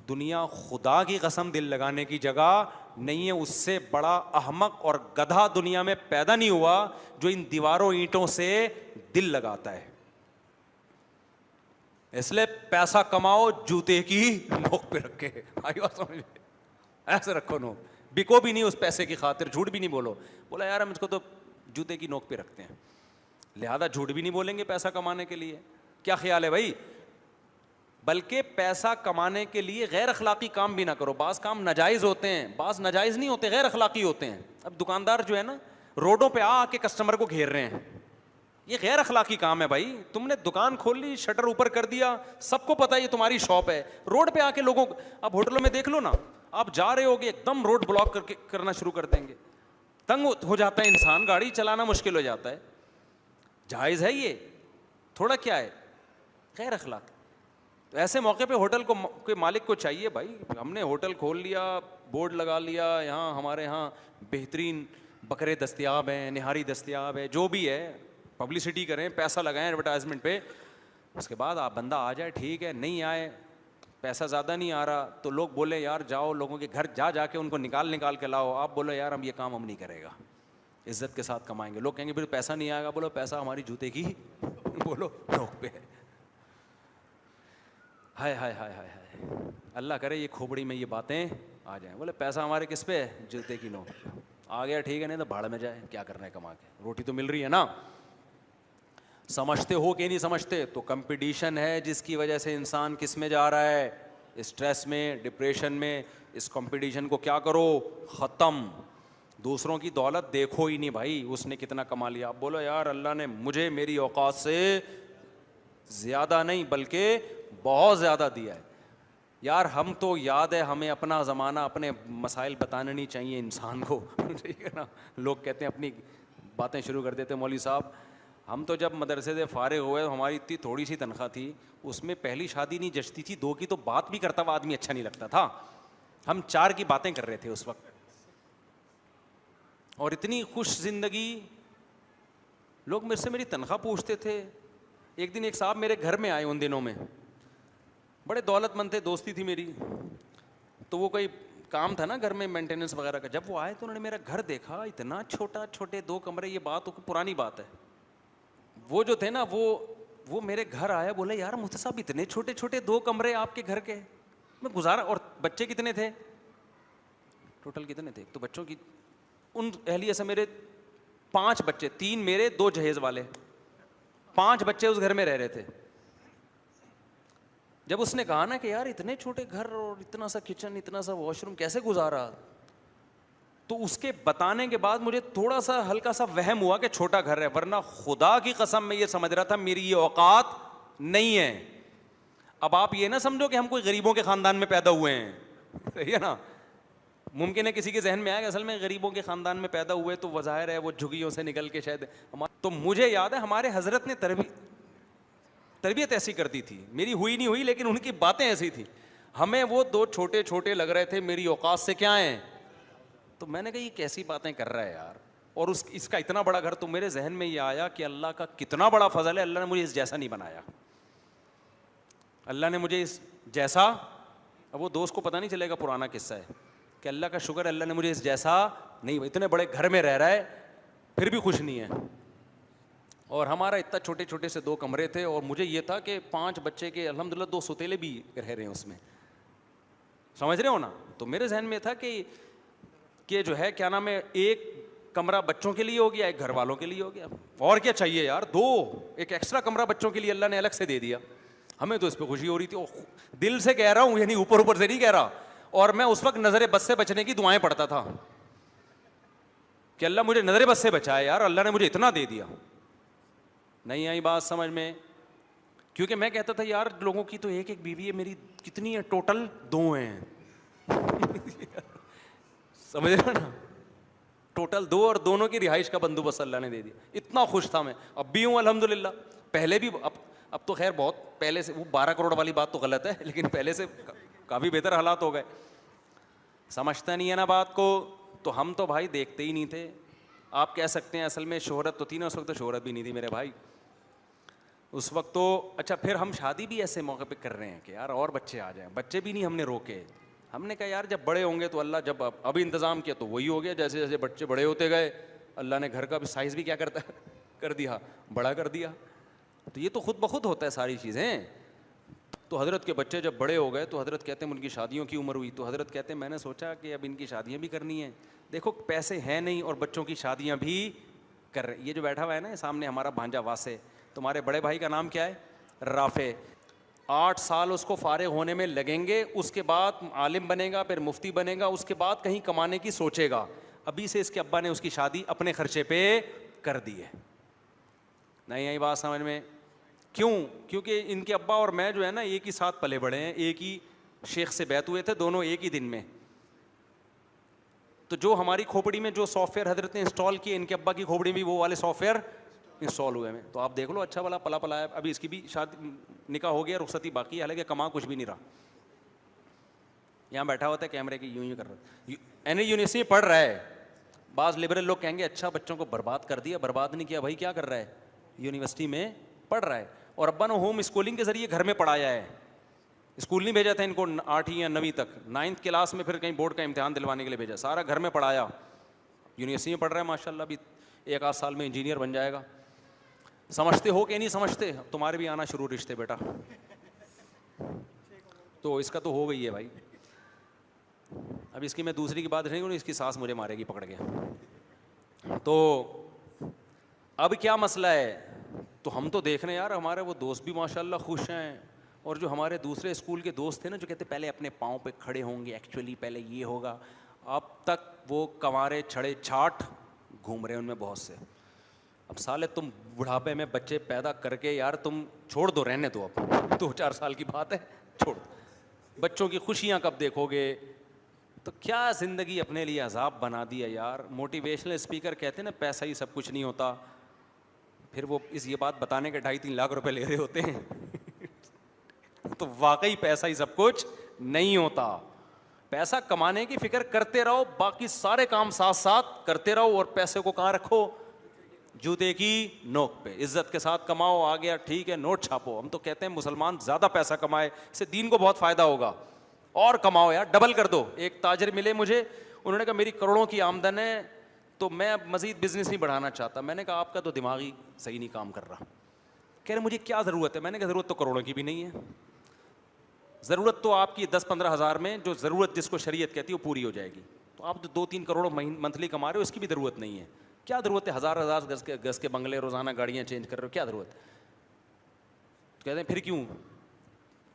دنیا خدا کی قسم دل لگانے کی جگہ نہیں ہے. اس سے بڑا احمق اور گدھا دنیا میں پیدا نہیں ہوا جو ان دیواروں اینٹوں سے دل لگاتا ہے. اس لیے پیسہ کماؤ جوتے کی نوک پہ رکھ کے, ایسے رکھو نوک, بکو بھی نہیں اس پیسے کی خاطر, جھوٹ بھی نہیں بولو. بولا یار ہم اس کو تو جوتے کی نوک پہ رکھتے ہیں, لہذا جھوٹ بھی نہیں بولیں گے پیسہ کمانے کے لیے. کیا خیال ہے بھائی؟ بلکہ پیسہ کمانے کے لیے غیر اخلاقی کام بھی نہ کرو. بعض کام ناجائز ہوتے ہیں, بعض ناجائز نہیں ہوتے, غیر اخلاقی ہوتے ہیں. اب دکاندار جو ہے نا روڈوں پہ آ کے کسٹمر کو گھیر رہے ہیں, یہ غیر اخلاقی کام ہے بھائی. تم نے دکان کھول لی, شٹر اوپر کر دیا, سب کو پتا ہے یہ تمہاری شاپ ہے, روڈ پہ آ کے لوگوں. اب ہوٹلوں میں دیکھ لو نا, آپ جا رہے ہوگے ایک دم روڈ بلاک کرنا شروع کر دیں گے, تنگ ہو جاتا ہے انسان, گاڑی چلانا مشکل ہو جاتا ہے. جائز ہے یہ تھوڑا, کیا ہے غیر اخلاق. تو ایسے موقع پہ ہوٹل کے مالک کو چاہیے بھائی, ہم نے ہوٹل کھول لیا, بورڈ لگا لیا, یہاں ہمارے یہاں بہترین بکرے دستیاب ہیں, نہاری دستیاب ہے, جو بھی ہے پبلسٹی کریں, پیسہ لگائیں ایڈورٹائزمنٹ پہ. اس کے بعد آپ بندہ آ جائے ٹھیک ہے, نہیں آئے, پیسہ زیادہ نہیں آ رہا تو لوگ بولے یار جاؤ لوگوں کے گھر جا کے ان کو نکال کے لاؤ. آپ بولو یار ہم یہ کام ہم نہیں کرے گا, عزت کے ساتھ کمائیں گے. لوگ کہیں گے پھر پیسہ نہیں آئے گا. بولو پیسہ ہماری جوتے کی بولو نوک پہ ہے. ہائے ہائے ہائے ہائے ہائے, اللہ کرے یہ کھوپڑی میں یہ باتیں آ جائیں. بولے پیسہ ہمارے کس پہ ہے, جوتے کی نوک پہ. آ گیا ٹھیک ہے, نہیں تو بھاڑ میں جائے, کیا کرنا ہے کما کے, روٹی تو مل رہی ہے نا. سمجھتے ہو کہ نہیں سمجھتے؟ تو کمپٹیشن ہے جس کی وجہ سے انسان کس میں جا رہا ہے, اسٹریس میں, ڈپریشن میں. اس کمپٹیشن کو کیا کرو, ختم. دوسروں کی دولت دیکھو ہی نہیں بھائی, اس نے کتنا کما لیا. آپ بولو یار اللہ نے مجھے میری اوقات سے زیادہ نہیں بلکہ بہت زیادہ دیا ہے. یار ہم تو یاد ہے ہمیں اپنا زمانہ, اپنے مسائل بتانے نہیں چاہیے انسان کو, ٹھیک ہے نا. لوگ کہتے ہیں اپنی باتیں شروع کر دیتے, مولوی صاحب ہم تو جب مدرسے سے فارغ ہوئے ہماری اتنی تھوڑی سی تنخواہ تھی, اس میں پہلی شادی نہیں جچتی تھی, 2 کی تو بات بھی کرتا ہوا آدمی اچھا نہیں لگتا تھا. ہم 4 کی باتیں کر رہے تھے اس وقت, اور اتنی خوش زندگی. لوگ میرے سے میری تنخواہ پوچھتے تھے. ایک دن ایک صاحب میرے گھر میں آئے, ان دنوں میں بڑے دولت مند تھے, دوستی تھی میری, تو وہ کوئی کام تھا نا گھر میں مینٹیننس وغیرہ کا. جب وہ آئے تو انہوں نے میرا گھر دیکھا, اتنا چھوٹا, چھوٹے 2 کمرے. یہ بات پرانی بات ہے. وہ جو تھے نا وہ میرے گھر آیا, بولے یار مفتی صاحب اتنے چھوٹے چھوٹے 2 کمرے آپ کے گھر کے میں گزارا. اور بچے کتنے تھے ٹوٹل, کتنے تھے؟ تو بچوں کی ان اہلیہ سے میرے 5 بچے, 3 میرے 2 جہیز والے, 5 بچے اس گھر میں رہ رہے تھے. جب اس نے کہا نا کہ یار اتنے چھوٹے گھر اور اتنا سا کچن, اتنا سا واش روم کیسے گزارا, تو اس کے بتانے کے بعد مجھے تھوڑا سا ہلکا سا وہم ہوا کہ چھوٹا گھر ہے, ورنہ خدا کی قسم میں یہ سمجھ رہا تھا میری یہ اوقات نہیں ہے. اب آپ یہ نہ سمجھو کہ ہم کوئی غریبوں کے خاندان میں پیدا ہوئے ہیں, صحیح ہے نا. ممکن ہے کسی کے ذہن میں آئے کہ اصل میں غریبوں کے خاندان میں پیدا ہوئے تو وہ ظاہر ہے وہ جھگیوں سے نکل کے شاید. تو مجھے یاد ہے ہمارے حضرت نے تربیت ایسی کرتی تھی, میری ہوئی نہیں ہوئی لیکن ان کی باتیں ایسی تھیں. ہمیں وہ 2 چھوٹے چھوٹے لگ رہے تھے, میری اوقات سے کیا ہیں. تو میں نے کہا یہ کیسی باتیں کر رہا ہے یار, اور اس کا اتنا بڑا گھر. تو میرے ذہن میں یہ آیا کہ اللہ کا کتنا بڑا فضل ہے, اللہ نے مجھے اس جیسا نہیں بنایا. اللہ نے مجھے اس جیسا, اب وہ دوست کو پتہ نہیں چلے گا پرانا قصہ ہے کہ اللہ کا شکر ہے اللہ نے مجھے اس جیسا نہیں. اتنے بڑے گھر میں رہ رہا ہے پھر بھی خوش نہیں ہے. اور ہمارا اتنا چھوٹے چھوٹے سے 2 کمرے تھے, اور مجھے یہ تھا کہ 5 بچے کے الحمدللہ 2 ستیلے بھی رہ رہے ہیں اس میں, سمجھ رہے ہو نا. تو میرے ذہن میں تھا کہ جو ہے کیا نام ہے, 1 کمرہ بچوں کے لیے ہو گیا, 1 گھر والوں کے لیے ہو گیا, اور کیا چاہیے یار. 2 ایک ایکسٹرا کمرہ بچوں کے لیے اللہ نے الگ سے دے دیا. ہمیں تو اس پہ خوشی ہو رہی تھی, دل سے کہہ رہا ہوں, یعنی اوپر سے نہیں کہہ رہا. اور میں اس وقت نظر بد سے بچنے کی دعائیں پڑھتا تھا کہ اللہ مجھے نظر بد سے بچائے یار, اللہ نے مجھے اتنا دے دیا. نہیں آئی بات سمجھ میں, کیونکہ میں کہتا تھا یار لوگوں کی تو ایک بیوی ہے, میری کتنی ہے ٹوٹل 2 ہیں. سمجھ رہے نا, ٹوٹل 2, اور دونوں کی رہائش کا بندوبست اللہ نے دے دیا. اتنا خوش تھا میں, اب بھی ہوں الحمدللہ. پہلے بھی, اب تو خیر بہت پہلے سے, وہ 12 کروڑ والی بات تو غلط ہے, لیکن پہلے سے کافی بہتر حالات ہو گئے. سمجھتا نہیں ہے نا بات کو. تو ہم تو بھائی دیکھتے ہی نہیں تھے. آپ کہہ سکتے ہیں اصل میں شہرت تو تھی نا, اس وقت تو شہرت بھی نہیں تھی میرے بھائی اس وقت تو. اچھا پھر ہم شادی بھی ایسے موقع پہ کر رہے ہیں کہ یار اور بچے آ جائیں. بچے بھی نہیں ہم نے روکے, ہم نے کہا یار جب بڑے ہوں گے تو اللہ, جب ابھی انتظام کیا تو وہی ہو گیا. جیسے جیسے بچے بڑے ہوتے گئے اللہ نے گھر کا بھی سائز بھی کیا کر دیا, بڑا کر دیا. تو یہ تو خود بخود ہوتا ہے ساری چیزیں. تو حضرت کے بچے جب بڑے ہو گئے تو حضرت کہتے ہیں ان کی شادیوں کی عمر ہوئی, تو حضرت کہتے ہیں میں نے سوچا کہ اب ان کی شادیاں بھی کرنی ہیں. دیکھو پیسے ہیں نہیں اور بچوں کی شادیاں بھی کر رہے. یہ جو بیٹھا ہوا ہے نا سامنے ہمارا بھانجا واسے, تمہارے بڑے بھائی کا نام کیا ہے, رافع. 8 سال اس کو فارغ ہونے میں لگیں گے, اس کے بعد عالم بنے گا, پھر مفتی بنے گا, اس کے بعد کہیں کمانے کی سوچے گا. ابھی سے اس کے ابا نے اس کی شادی اپنے خرچے پہ کر دی ہے. نہیں آئی بات سمجھ میں. کیوں؟ کیونکہ ان کے ابا اور میں جو ہے نا ایک ہی ساتھ پلے بڑے ہیں, ایک ہی شیخ سے بیعت ہوئے تھے, دونوں ایک ہی دن میں. تو جو ہماری کھوپڑی میں جو سافٹ ویئر حضرت نے انسٹال کیے, ان کے ابا کی کھوپڑی میں وہ والے سافٹ ویئر انسٹال ہوئے ہیں. تو آپ دیکھ لو اچھا والا پلا پلا ہے. ابھی اس کی بھی شادی نکاح ہو گیا, رخصتی باقی ہے, حالانکہ کما کچھ بھی نہیں رہا. یہاں بیٹھا ہوتا ہے کیمرے کی یوں کر رہا ہے, یونیورسٹی پڑھ رہا ہے. بعض لبرل لوگ کہیں گے اچھا بچوں کو برباد کر دیا. برباد نہیں کیا بھائی, کیا کر رہا ہے, یونیورسٹی میں پڑھ رہا ہے. اور ابا نے ہوم اسکولنگ کے ذریعے گھر میں پڑھایا ہے. اسکول نہیں بھیجا تھا ان کو 8 یا 9 تک, 9th کلاس میں پھر کہیں بورڈ کا امتحان دلوانے کے لیے بھیجا. سارا گھر میں پڑھایا. یونیورسٹی میں پڑھ رہا ہے ماشاء اللہ, ابھی 1 آدھ سال میں انجینئر بن جائے گا. سمجھتے ہو کہ نہیں سمجھتے؟ تمہارے بھی آنا شروع رشتے بیٹا. تو اس کا تو ہو گئی ہے بھائی. اب اس کی میں دوسری کی بات نہیں کروں, اس کی ساس مجھے مارے گی پکڑ کے. تو اب کیا مسئلہ ہے, تو ہم تو دیکھ رہے ہیں یار ہمارے وہ دوست بھی ماشاء اللہ خوش ہیں, اور جو ہمارے دوسرے اسکول کے دوست تھے نا جو کہتے پہلے اپنے پاؤں پہ کھڑے ہوں گے, ایکچولی پہلے یہ ہوگا, اب تک وہ کنوارے چھڑے چھاٹ گھوم رہے ہیں ان میں بہت سے. اب سالے تم بڑھاپے میں بچے پیدا کر کے یار تم چھوڑ دو, رہنے دو, اب 2-4 سال کی بات ہے, چھوڑ دو. بچوں کی خوشیاں کب دیکھو گے؟ تو کیا زندگی اپنے لیے عذاب بنا دی ہے یار. موٹیویشنل اسپیکر کہتے ہیں نا پیسہ ہی سب کچھ نہیں ہوتا, پھر وہ یہ بات بتانے کے 2.5-3 لاکھ روپے لے رہے ہوتے ہیں. تو واقعی پیسہ ہی سب کچھ نہیں ہوتا. پیسہ کمانے کی فکر کرتے رہو, باقی سارے کام ساتھ ساتھ کرتے رہو, اور پیسے کو کہاں رکھو؟ جوتے کی نوک پہ. عزت کے ساتھ کماؤ, آ گیا ٹھیک ہے, نوٹ چھاپو. ہم تو کہتے ہیں مسلمان زیادہ پیسہ کمائے, اس سے دین کو بہت فائدہ ہوگا. اور کماؤ یار, ڈبل کر دو. ایک تاجر ملے مجھے, انہوں نے کہا میری کروڑوں کی آمدن ہے تو میں اب مزید بزنس نہیں بڑھانا چاہتا. میں نے کہا آپ کا تو دماغ ہی صحیح نہیں کام کر رہا. کہہ رہے مجھے کیا ضرورت ہے. میں نے کہا ضرورت تو کروڑوں کی بھی نہیں ہے, ضرورت تو آپ کی 10-15 ہزار میں جو ضرورت جس کو شریعت کہتی ہے وہ پوری ہو جائے گی. تو آپ تو 2-3 کروڑ منتھلی کما رہے ہو, اس کی بھی ضرورت نہیں ہے. کیا ضرورت ہے ہزار گز کے بنگلے, روزانہ گاڑیاں چینج کر رہے ہو, کیا ضرورت ہے. کہتے ہیں پھر کیوں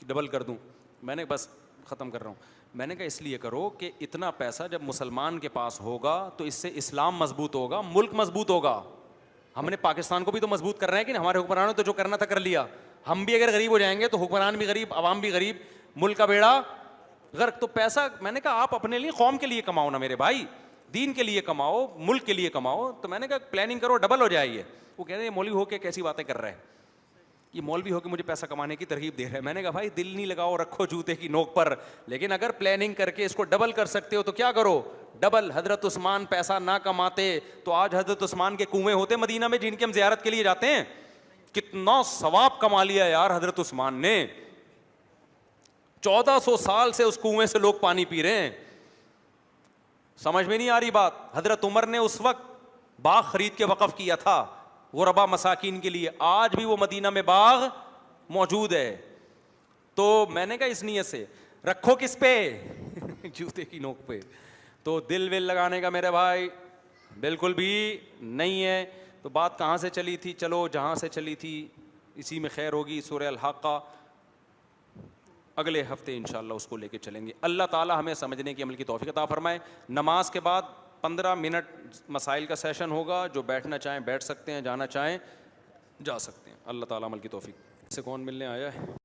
ڈبل کر دوں. میں نے بس ختم کر رہا ہوں. میں نے کہا اس لیے کرو کہ اتنا پیسہ جب مسلمان کے پاس ہوگا تو اس سے اسلام مضبوط ہوگا, ملک مضبوط ہوگا. ہم نے پاکستان کو بھی تو مضبوط کرنا ہے کہ ہمارے حکمرانوں تو جو کرنا تھا کر لیا. ہم بھی اگر غریب ہو جائیں گے تو حکمران بھی غریب, عوام بھی غریب, ملک کا بیڑا غرق. تو پیسہ میں نے کہا آپ اپنے لیے قوم کے لیے کماؤ نا میرے بھائی, دین کے لیے کماؤ, ملک کے لیے کماؤ. تو میں نے کہا پلاننگ کرو, ڈبل ہو جائے. وہ کہہ رہے ہیں مولوی ہو کے کیسی باتیں کر رہے ہیں, یہ مولوی ہو کے مجھے پیسہ کمانے کی ترغیب دے رہے ہیں. میں نے کہا بھائی دل نہیں لگاؤ, رکھو جوتے کی نوک پر, لیکن اگر پلاننگ کر کے اس کو ڈبل کر سکتے ہو تو کیا کرو, ڈبل. حضرت عثمان پیسہ نہ کماتے تو آج حضرت عثمان کے کنویں ہوتے مدینہ میں جن کی ہم زیارت کے لیے جاتے ہیں. کتنا ثواب کما لیا یار حضرت عثمان نے, 1400 سال سے اس کنویں سے لوگ پانی پی رہے ہیں. سمجھ میں نہیں آ رہی بات. حضرت عمر نے اس وقت باغ خرید کے وقف کیا تھا غربا مساکین کے لیے, آج بھی وہ مدینہ میں باغ موجود ہے. تو میں نے کہا اس نیت سے رکھو کس پہ, جوتے کی نوک پہ. تو دل ول لگانے کا میرے بھائی بالکل بھی نہیں ہے. تو بات کہاں سے چلی تھی, چلو جہاں سے چلی تھی اسی میں خیر ہوگی. سورہ الحاقہ اگلے ہفتے انشاءاللہ اس کو لے کے چلیں گے. اللہ تعالی ہمیں سمجھنے کی عمل کی توفیق عطا فرمائے. نماز کے بعد 15 منٹ مسائل کا سیشن ہوگا, جو بیٹھنا چاہیں بیٹھ سکتے ہیں, جانا چاہیں جا سکتے ہیں. اللہ تعالی عمل کی توفیق. سے کون ملنے آیا ہے؟